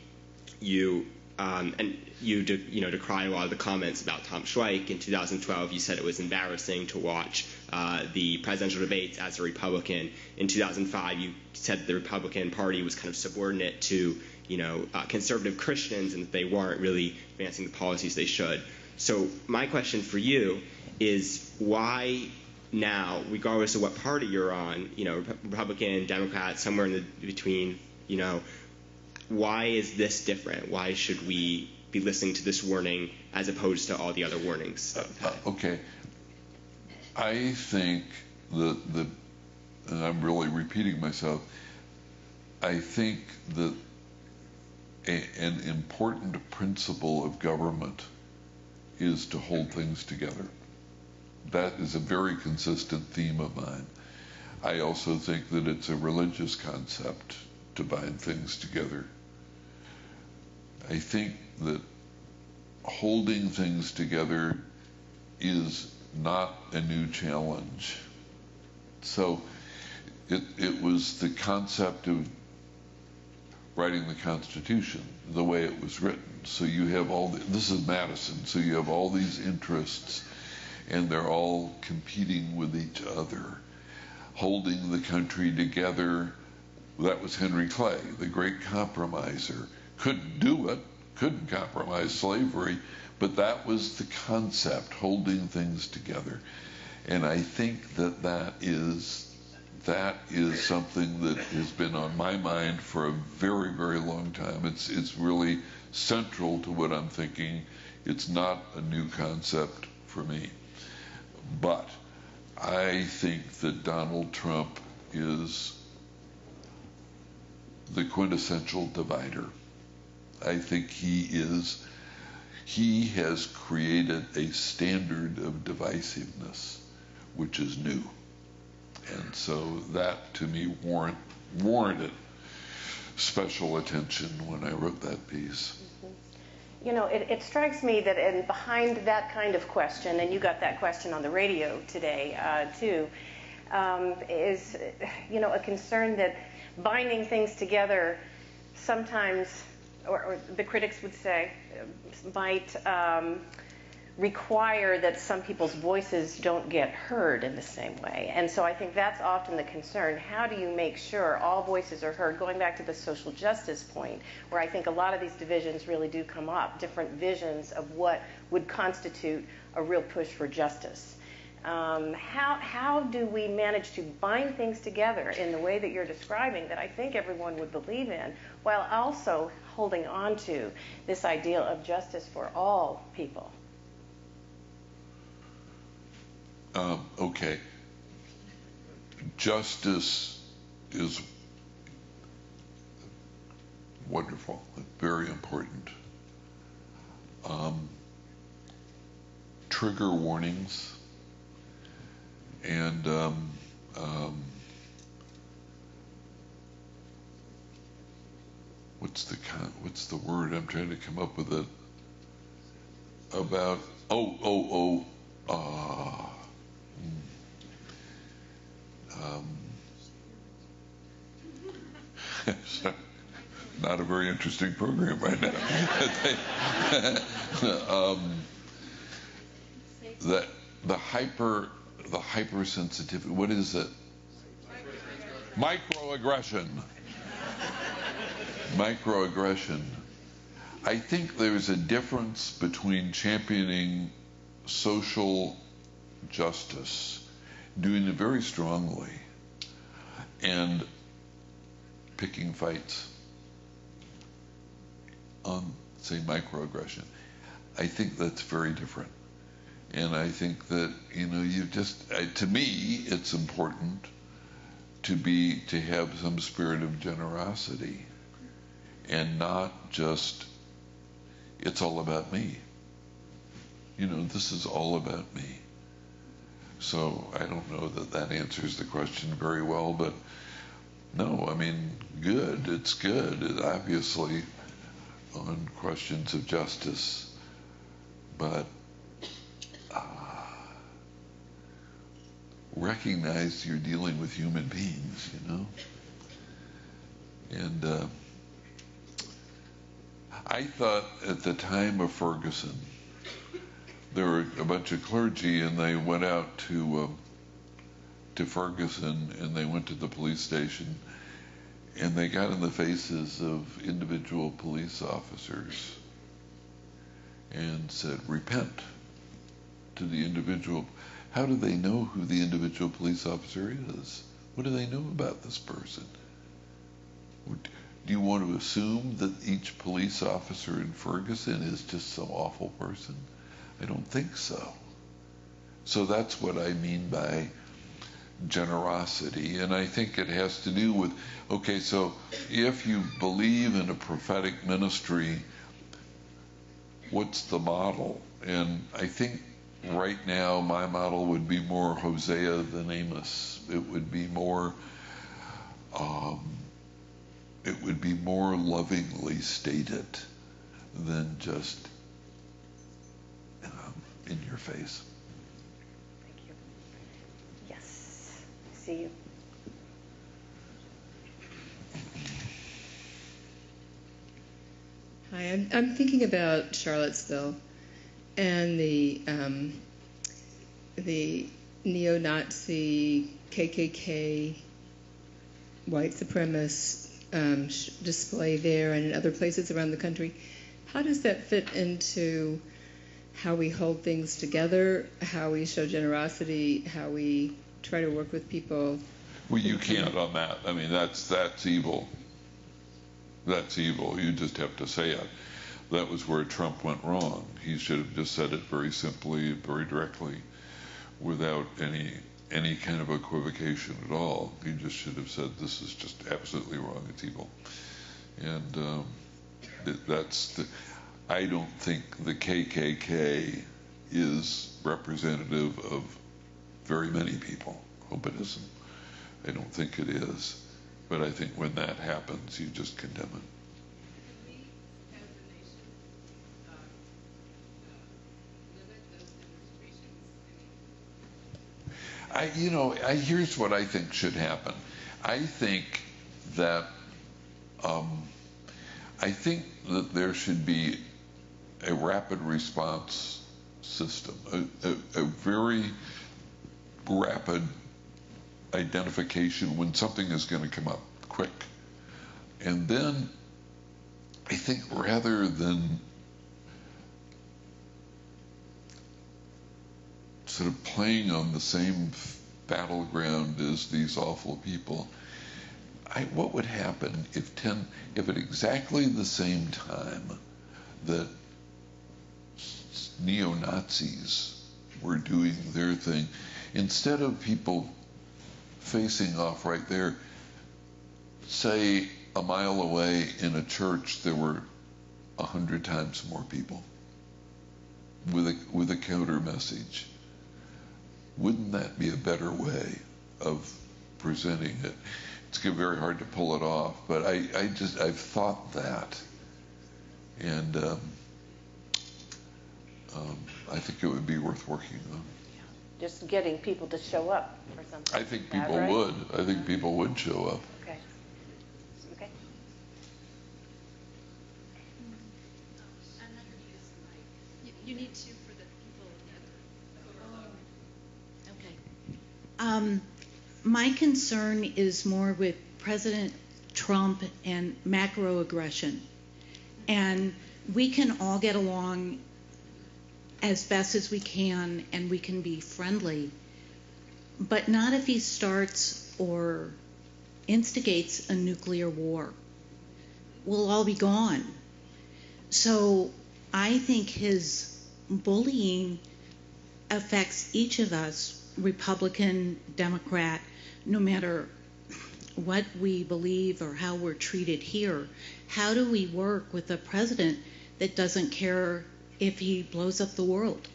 you decried a lot of the comments about Tom Schweik. In 2012, you said it was embarrassing to watch the presidential debates as a Republican. In 2005, you said the Republican Party was kind of subordinate to conservative Christians and that they weren't really advancing the policies they should. So my question for you is why now, regardless of what party you're on, Republican, Democrat, somewhere in the between, why is this different? Why should we be listening to this warning as opposed to all the other warnings? Okay. I think the and I'm really repeating myself, I think that an important principle of government is to hold things together. That is a very consistent theme of mine. I also think that it's a religious concept to bind things together. I think that holding things together is not a new challenge. So it was the concept of writing the Constitution, the way it was written. So you have this is Madison, so you have all these interests, and they're all competing with each other, holding the country together. That was Henry Clay, the great compromiser. Couldn't do it, couldn't compromise slavery, but that was the concept, holding things together. And I think that is something that has been on my mind for a very, very long time. It's really central to what I'm thinking. It's not a new concept for me. But I think that Donald Trump is the quintessential divider. I think he has created a standard of divisiveness, which is new. And so that, to me, warranted special attention when I wrote that piece. You know, it strikes me that behind that kind of question, and you got that question on the radio today, too, is, a concern that binding things together sometimes, or the critics would say, might require that some people's voices don't get heard in the same way. And so I think that's often the concern. How do you make sure all voices are heard? Going back to the social justice point, where I think a lot of these divisions really do come up, different visions of what would constitute a real push for justice. How do we manage to bind things together in the way that you're describing that I think everyone would believe in, while also holding on to this ideal of justice for all people? Okay. Justice is wonderful, very important. Trigger warnings and what's the word I'm trying to come up with it about not a very interesting program right now. The hypersensitivity. What is it? Microaggression. Microaggression. I think there's a difference between championing social justice, doing it very strongly, and picking fights on, say, microaggression. I think that's very different. And I think that, to me, it's important to have some spirit of generosity and not just, it's all about me. This is all about me. So I don't know that answers the question very well, but no, I mean, good. It's good, obviously, on questions of justice. But recognize you're dealing with human beings, And I thought at the time of Ferguson, there were a bunch of clergy, and they went out to Ferguson, and they went to the police station, and they got in the faces of individual police officers and said, repent to the individual. How do they know who the individual police officer is? What do they know about this person? Do you want to assume that each police officer in Ferguson is just some awful person? I don't think so. So that's what I mean by generosity. And I think it has to do with, okay, so if you believe in a prophetic ministry, what's the model? And I think right now my model would be more Hosea than Amos. It would be more lovingly stated than just in your face. Thank you. Yes, I see you. Hi, I'm thinking about Charlottesville and the neo-Nazi KKK white supremacist display there and in other places around the country. How does that fit into how we hold things together, how we show generosity, how we try to work with people? Well, you can't on that. I mean, that's evil. That's evil. You just have to say it. That was where Trump went wrong. He should have just said it very simply, very directly, without any kind of equivocation at all. He just should have said, this is just absolutely wrong. It's evil. And I don't think the KKK is representative of very many people. I hope it isn't. I don't think it is. But I think when that happens, you just condemn it. Here's what I think should happen. I think that there should be a rapid response system, a very rapid identification when something is going to come up quick. And then I think rather than sort of playing on the same battleground as these awful people, what would happen if at exactly the same time that neo-Nazis were doing their thing, instead of people facing off right there, say a mile away in a church there were 100 times more people with a counter message? Wouldn't that be a better way of presenting it? It's very hard to pull it off, but I've thought that, and I think it would be worth working on. Just getting people to show up for something. I think people would. I think people would show up. Okay. Okay. You need to for the people that. Okay. My concern is more with President Trump and macroaggression, and we can all get along as best as we can, and we can be friendly, but not if he starts or instigates a nuclear war. We'll all be gone. So I think his bullying affects each of us, Republican, Democrat, no matter what we believe or how we're treated here. How do we work with a president that doesn't care if he blows up the world?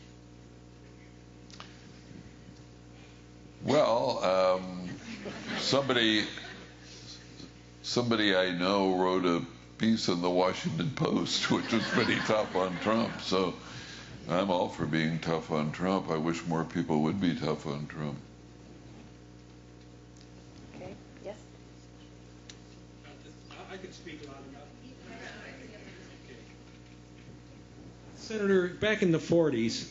Well, somebody I know wrote a piece in the Washington Post, which was pretty tough on Trump. So I'm all for being tough on Trump. I wish more people would be tough on Trump. Okay. Yes. I can speak loud enough. Senator, back in the 40s,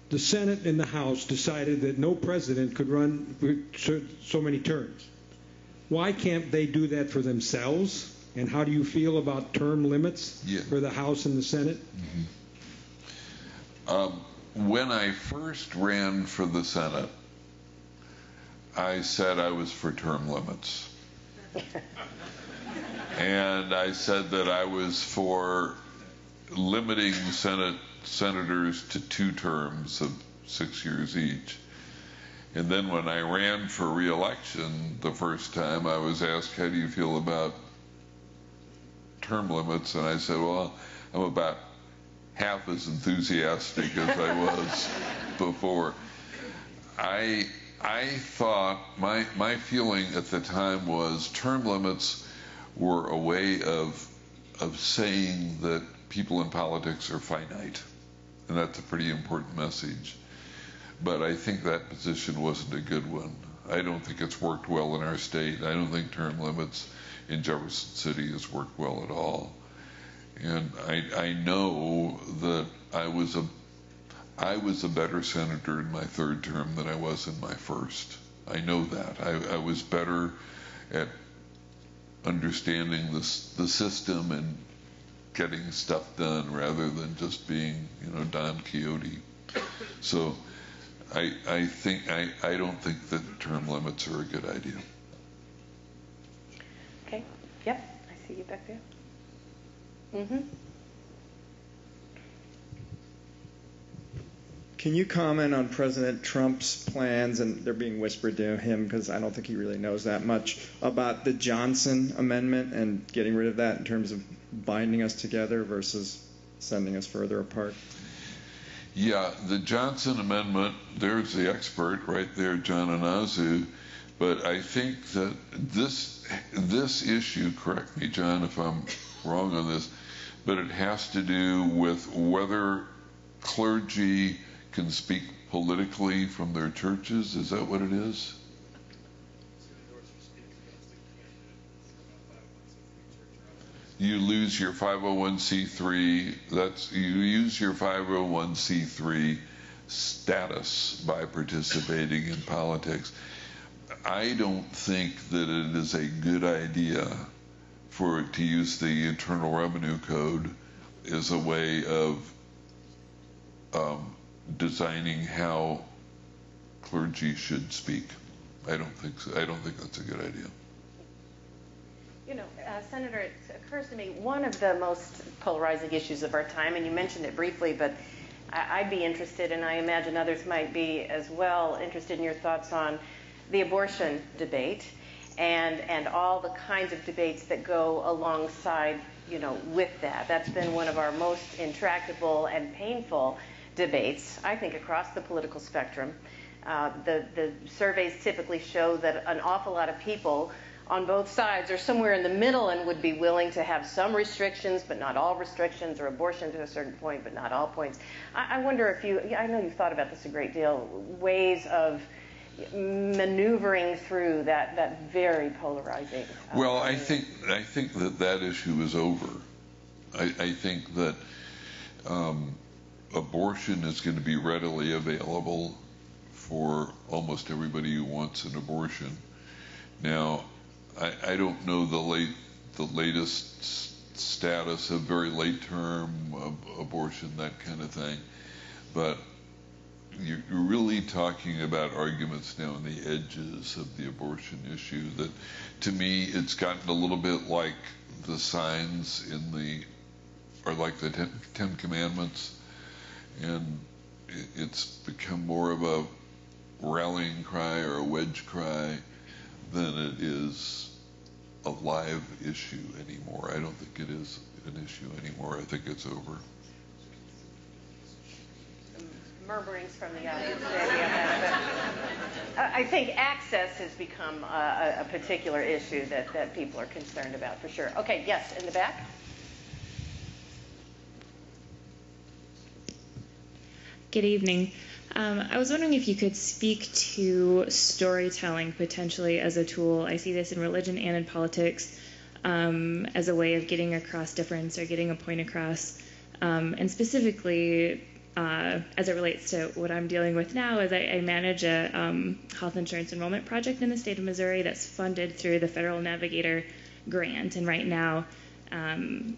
the Senate and the House decided that no president could run so many terms. Why can't they do that for themselves? And how do you feel about term limits for the House and the Senate? Mm-hmm. When I first ran for the Senate, I said I was for term limits. And I said that I was for limiting senators to 2 terms of 6 years each. And then when I ran for re-election the first time, I was asked, how do you feel about term limits? And I said, well, I'm about half as enthusiastic as I was before. I thought, my feeling at the time was term limits were a way of saying that people in politics are finite. And that's a pretty important message. But I think that position wasn't a good one. I don't think it's worked well in our state. I don't think term limits in Jefferson City has worked well at all. And I know that I was a better senator in my third term than I was in my first. I know that. I was better at understanding the system and getting stuff done rather than just being, Don Quixote. So I don't think that term limits are a good idea. Okay. Yep. I see you back there. Mm-hmm. Can you comment on President Trump's plans, and they're being whispered to him because I don't think he really knows that much, about the Johnson Amendment and getting rid of that in terms of binding us together versus sending us further apart? Yeah, the Johnson Amendment, there's the expert right there, John Anazu. But I think that this issue, correct me, John, if I'm wrong on this, but it has to do with whether clergy can speak politically from their churches. Is that what it is? You lose your 501c3. You use your 501c3 status by participating in politics. I don't think that it is a good idea for it to use the Internal Revenue Code as a way of designing how clergy should speak. I don't think so. I don't think that's a good idea. Senator, it occurs to me one of the most polarizing issues of our time, and you mentioned it briefly, but I'd be interested, and I imagine others might be as well, interested in your thoughts on the abortion debate and all the kinds of debates that go alongside, with that. That's been one of our most intractable and painful debates, I think, across the political spectrum. The surveys typically show that an awful lot of people on both sides are somewhere in the middle and would be willing to have some restrictions, but not all restrictions, or abortion to a certain point, but not all points. I wonder if I know you've thought about this a great deal, ways of maneuvering through that very polarizing. Well, I think that issue is over. I think that abortion is going to be readily available for almost everybody who wants an abortion. Now, I don't know the latest status of very late term abortion, that kind of thing, but you're really talking about arguments now on the edges of the abortion issue that, to me, it's gotten a little bit like the signs or like the Ten Commandments, and it's become more of a rallying cry or a wedge cry than it is a live issue anymore. I don't think it is an issue anymore. I think it's over. Murmurings from the audience maybe on that, but I think access has become a particular issue that people are concerned about, for sure. Okay, yes, in the back. Good evening. I was wondering if you could speak to storytelling potentially as a tool. I see this in religion and in politics as a way of getting across difference or getting a point across. And specifically, as it relates to what I'm dealing with now, is I manage a health insurance enrollment project in the state of Missouri that's funded through the Federal Navigator grant. And right now,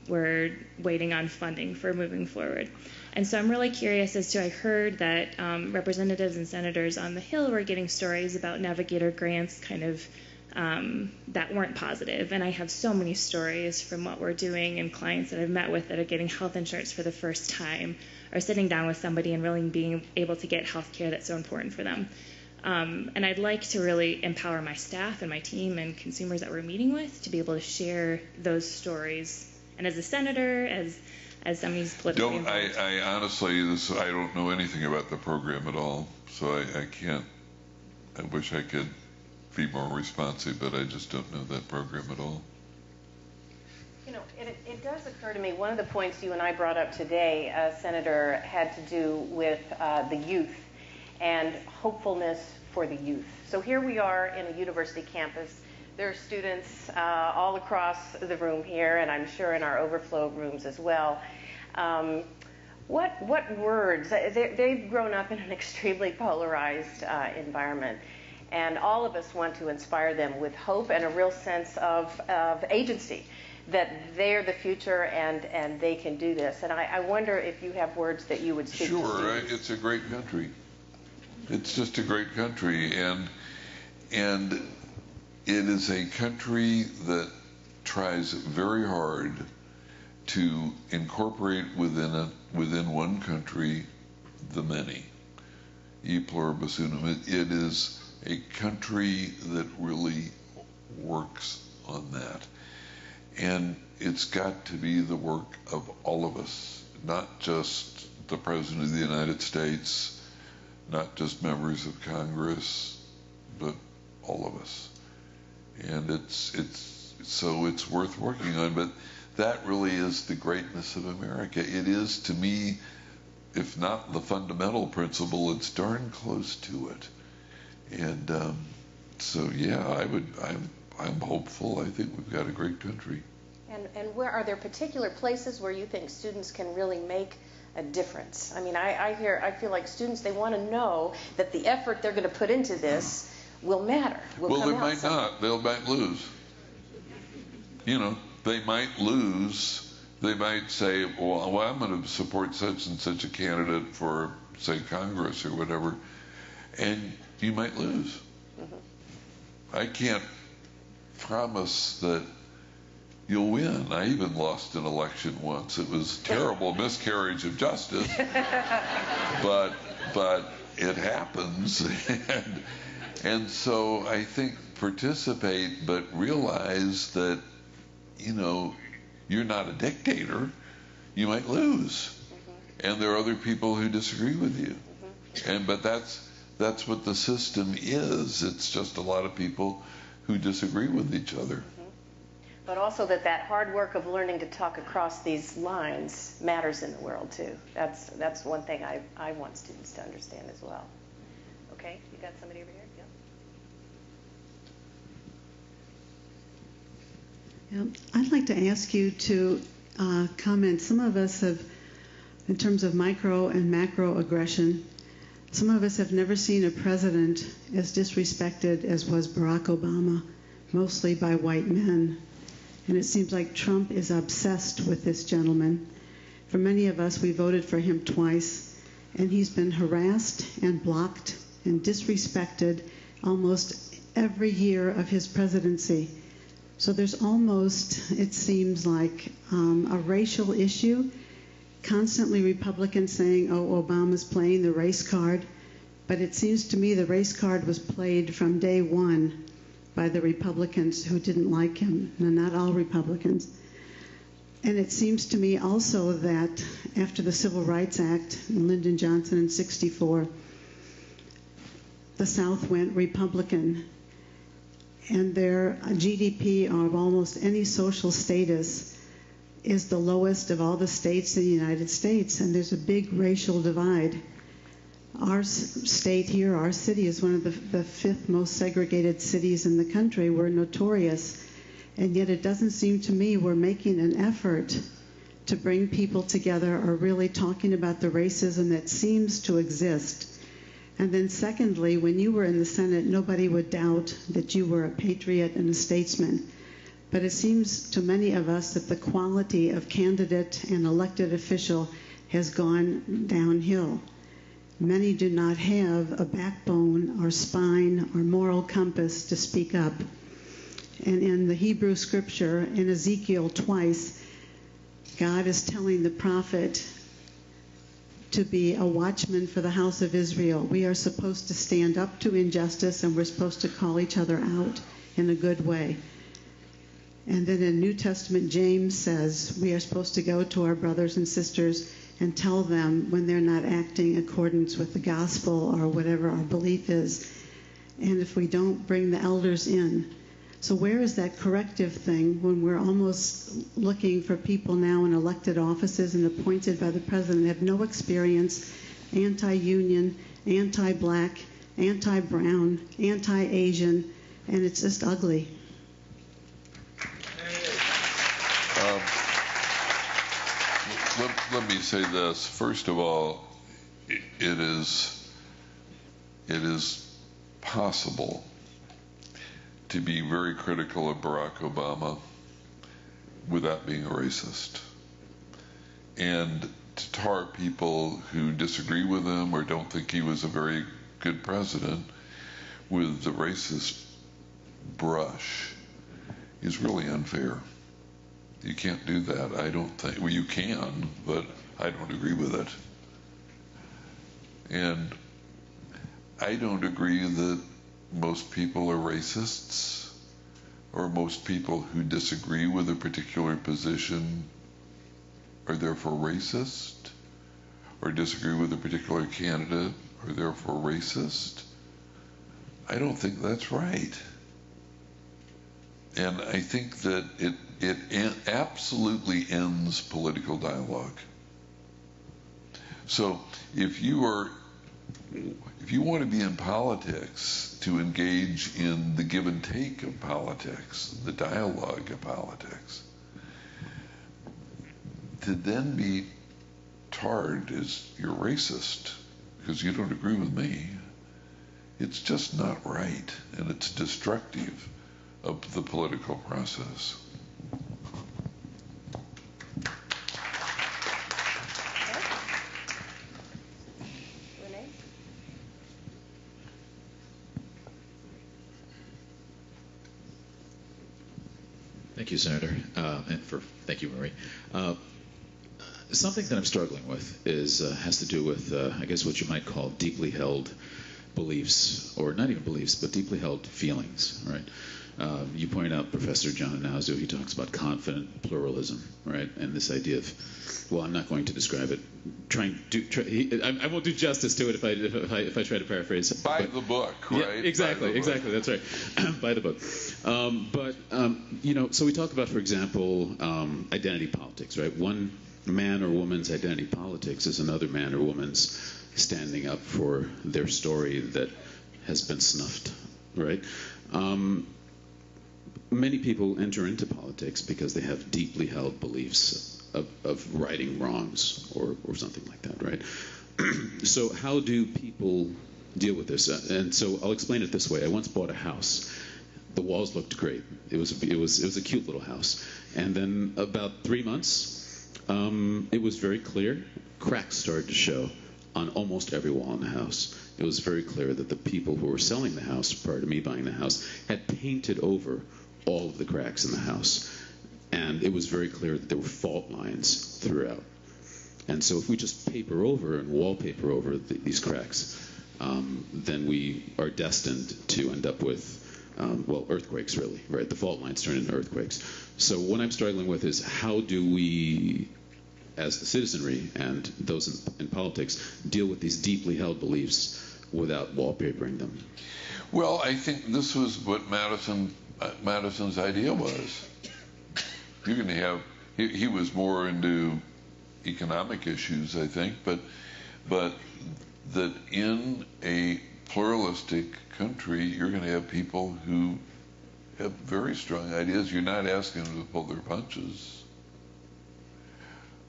we're waiting on funding for moving forward. And so I'm really curious as to, I heard that representatives and senators on the Hill were getting stories about Navigator grants kind of that weren't positive. And I have so many stories from what we're doing and clients that I've met with that are getting health insurance for the first time or sitting down with somebody and really being able to get health care that's so important for them. And I'd like to really empower my staff and my team and consumers that we're meeting with to be able to share those stories. And as a senator, as somebody who's politically involved. I honestly, I don't know anything about the program at all, so I can't. I wish I could be more responsive, but I just don't know that program at all. You know, it does occur to me, one of the points you and I brought up today, Senator, had to do with the youth and hopefulness for the youth. So here we are in a university campus. There are students all across the room here, and I'm sure in our overflow rooms as well. What words? They've grown up in an extremely polarized environment, and all of us want to inspire them with hope and a real sense of agency, that they're the future and they can do this. And I wonder if you have words that you would speak to. Sure, it's a great country. It's just a great country, and it is a country that tries very hard to incorporate within one country the many. E pluribus unum. It is a country that really works on that. And it's got to be the work of all of us, not just the President of the United States, not just members of Congress, but all of us. And it's worth working on. But that really is the greatness of America. It is, to me, if not the fundamental principle, it's darn close to it. And so, yeah, I'm hopeful. I think we've got a great country. And where are there particular places where you think students can really make a difference? I mean, I feel like students, they want to know that the effort they're going to put into this will matter. Well, they might not. They might lose. You know, they might lose. They might say, well, I'm going to support such and such a candidate for, say, Congress or whatever, and you might lose. Mm-hmm. I can't promise that you'll win. I even lost an election once. It was a terrible miscarriage of justice, but it happens. And so I think participate, but realize that, you know, you're not a dictator. You might lose. Mm-hmm. And there are other people who disagree with you. Mm-hmm. But that's what the system is. It's just a lot of people who disagree with each other. Mm-hmm. But also that hard work of learning to talk across these lines matters in the world too. That's one thing I want students to understand as well. Okay, you got somebody over here? Yeah. I'd like to ask you to comment. Some of us have, in terms of micro and macro aggression, some of us have never seen a president as disrespected as was Barack Obama, mostly by white men. And it seems like Trump is obsessed with this gentleman. For many of us, we voted for him twice, and he's been harassed and blocked and disrespected almost every year of his presidency. So there's almost, it seems like, a racial issue. Constantly Republicans saying, oh, Obama's playing the race card. But it seems to me the race card was played from day one by the Republicans who didn't like him. No, not all Republicans. And it seems to me also that after the Civil Rights Act and Lyndon Johnson in '64, the South went Republican. And their GDP of almost any social status is the lowest of all the states in the United States, and there's a big racial divide. Our state here, our city, is one of the fifth most segregated cities in the country. We're notorious, and yet it doesn't seem to me we're making an effort to bring people together or really talking about the racism that seems to exist. And then secondly, when you were in the Senate, nobody would doubt that you were a patriot and a statesman. But it seems to many of us that the quality of candidate and elected official has gone downhill. Many do not have a backbone or spine or moral compass to speak up. And in the Hebrew scripture, in Ezekiel twice, God is telling the prophet to be a watchman for the house of Israel. We are supposed to stand up to injustice, and we're supposed to call each other out in a good way. And then in New Testament, James says we are supposed to go to our brothers and sisters and tell them when they're not acting in accordance with the gospel or whatever our belief is. And if we don't, bring the elders in. So where is that corrective thing when we're almost looking for people now in elected offices and appointed by the president, have no experience, anti-union, anti-black, anti-brown, anti-Asian, and it's just ugly. Let me say this. First of all, it is possible to be very critical of Barack Obama without being a racist, and to tar people who disagree with him or don't think he was a very good president with the racist brush is really unfair. You can't do that, I don't think. Well, you can, but I don't agree with it. And I don't agree that most people are racists, or most people who disagree with a particular position are therefore racist, or disagree with a particular candidate are therefore racist. I don't think that's right. And I think that it absolutely ends political dialogue. So if you want to be in politics, to engage in the give and take of politics, the dialogue of politics, to then be tarred as you're racist because you don't agree with me, it's just not right, and it's destructive of the political process. Thank you, Senator, thank you, Marie. Something that I'm struggling with has to do with, I guess, what you might call deeply held beliefs, or not even beliefs, but deeply held feelings, right? You point out Professor John Nauzu, he talks about confident pluralism, right? And this idea of, well, I'm not going to describe it. I won't do justice to it if I try to paraphrase it. By the book, right? Yeah, exactly, that's right. By the book. So we talk about, for example, identity politics, right? One man or woman's identity politics is another man or woman's standing up for their story that has been snuffed, right? Many people enter into politics because they have deeply held beliefs of righting wrongs or something like that, right? So how do people deal with this? And so I'll explain it this way. I once bought a house. The walls looked great. It was a cute little house. And then about 3 months, it was very clear. Cracks started to show on almost every wall in the house. It was very clear that the people who were selling the house prior to me buying the house had painted over all of the cracks in the house. And it was very clear that there were fault lines throughout. And so if we just paper over and wallpaper over these cracks, then we are destined to end up with, earthquakes really, right? The fault lines turn into earthquakes. So what I'm struggling with is how do we, as the citizenry and those in politics, deal with these deeply held beliefs without wallpapering them? Well, I think this was what Madison's idea was. You're going to have, he was more into economic issues, I think, but that in a pluralistic country, you're going to have people who have very strong ideas. You're not asking them to pull their punches,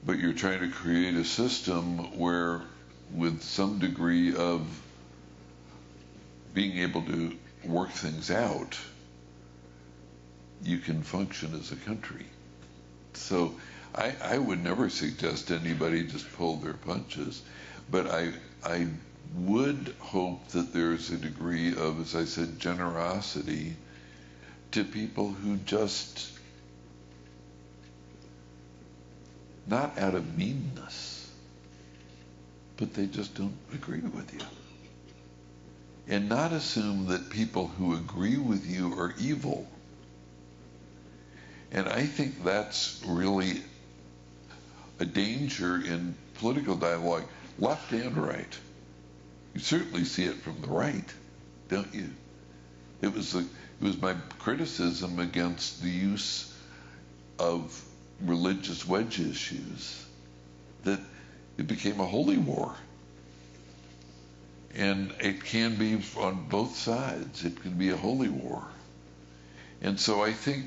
but you're trying to create a system where, with some degree of being able to work things out, you can function as a country. So I would never suggest anybody just pull their punches, but I would hope that there's a degree of, as I said, generosity to people who just, not out of meanness, but they just don't agree with you. And not assume that people who agree with you are evil. And I think that's really a danger in political dialogue, left and right. You certainly see it from the right, don't you? It was my criticism against the use of religious wedge issues that it became a holy war. And it can be on both sides. It can be a holy war. And so I think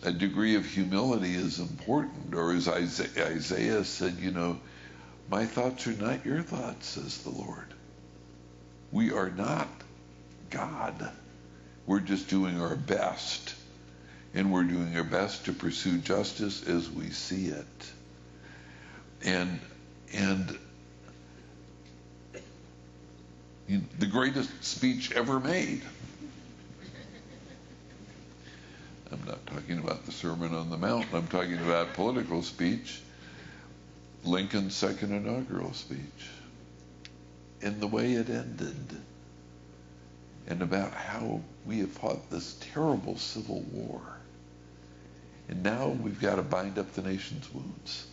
a degree of humility is important. Or as Isaiah said, my thoughts are not your thoughts, says the Lord. We are not God. We're just doing our best. And we're doing our best to pursue justice as we see it. And the greatest speech ever made. I'm not talking about the Sermon on the Mount. I'm talking about political speech. Lincoln's second inaugural speech. And the way it ended. And about how we have fought this terrible civil war. And now we've got to bind up the nation's wounds.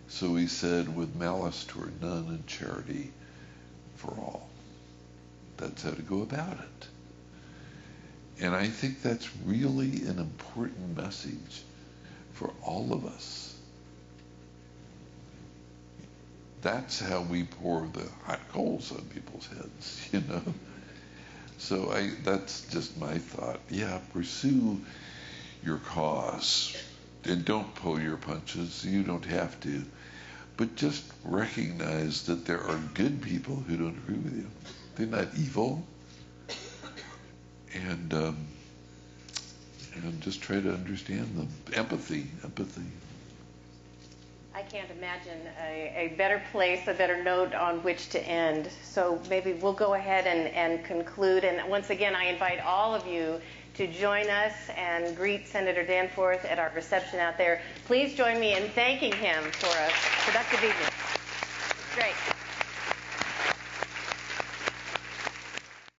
So he said, with malice toward none and charity for all. That's how to go about it. And I think that's really an important message for all of us. That's how we pour the hot coals on people's heads, So that's just my thought. Yeah, pursue your cause. And don't pull your punches. You don't have to. But just recognize that there are good people who don't agree with you. They're not evil. And just try to understand them. Empathy. I can't imagine a better place, a better note on which to end. So maybe we'll go ahead and conclude. And once again, I invite all of you to join us and greet Senator Danforth at our reception out there. Please join me in thanking him for a productive evening. Great.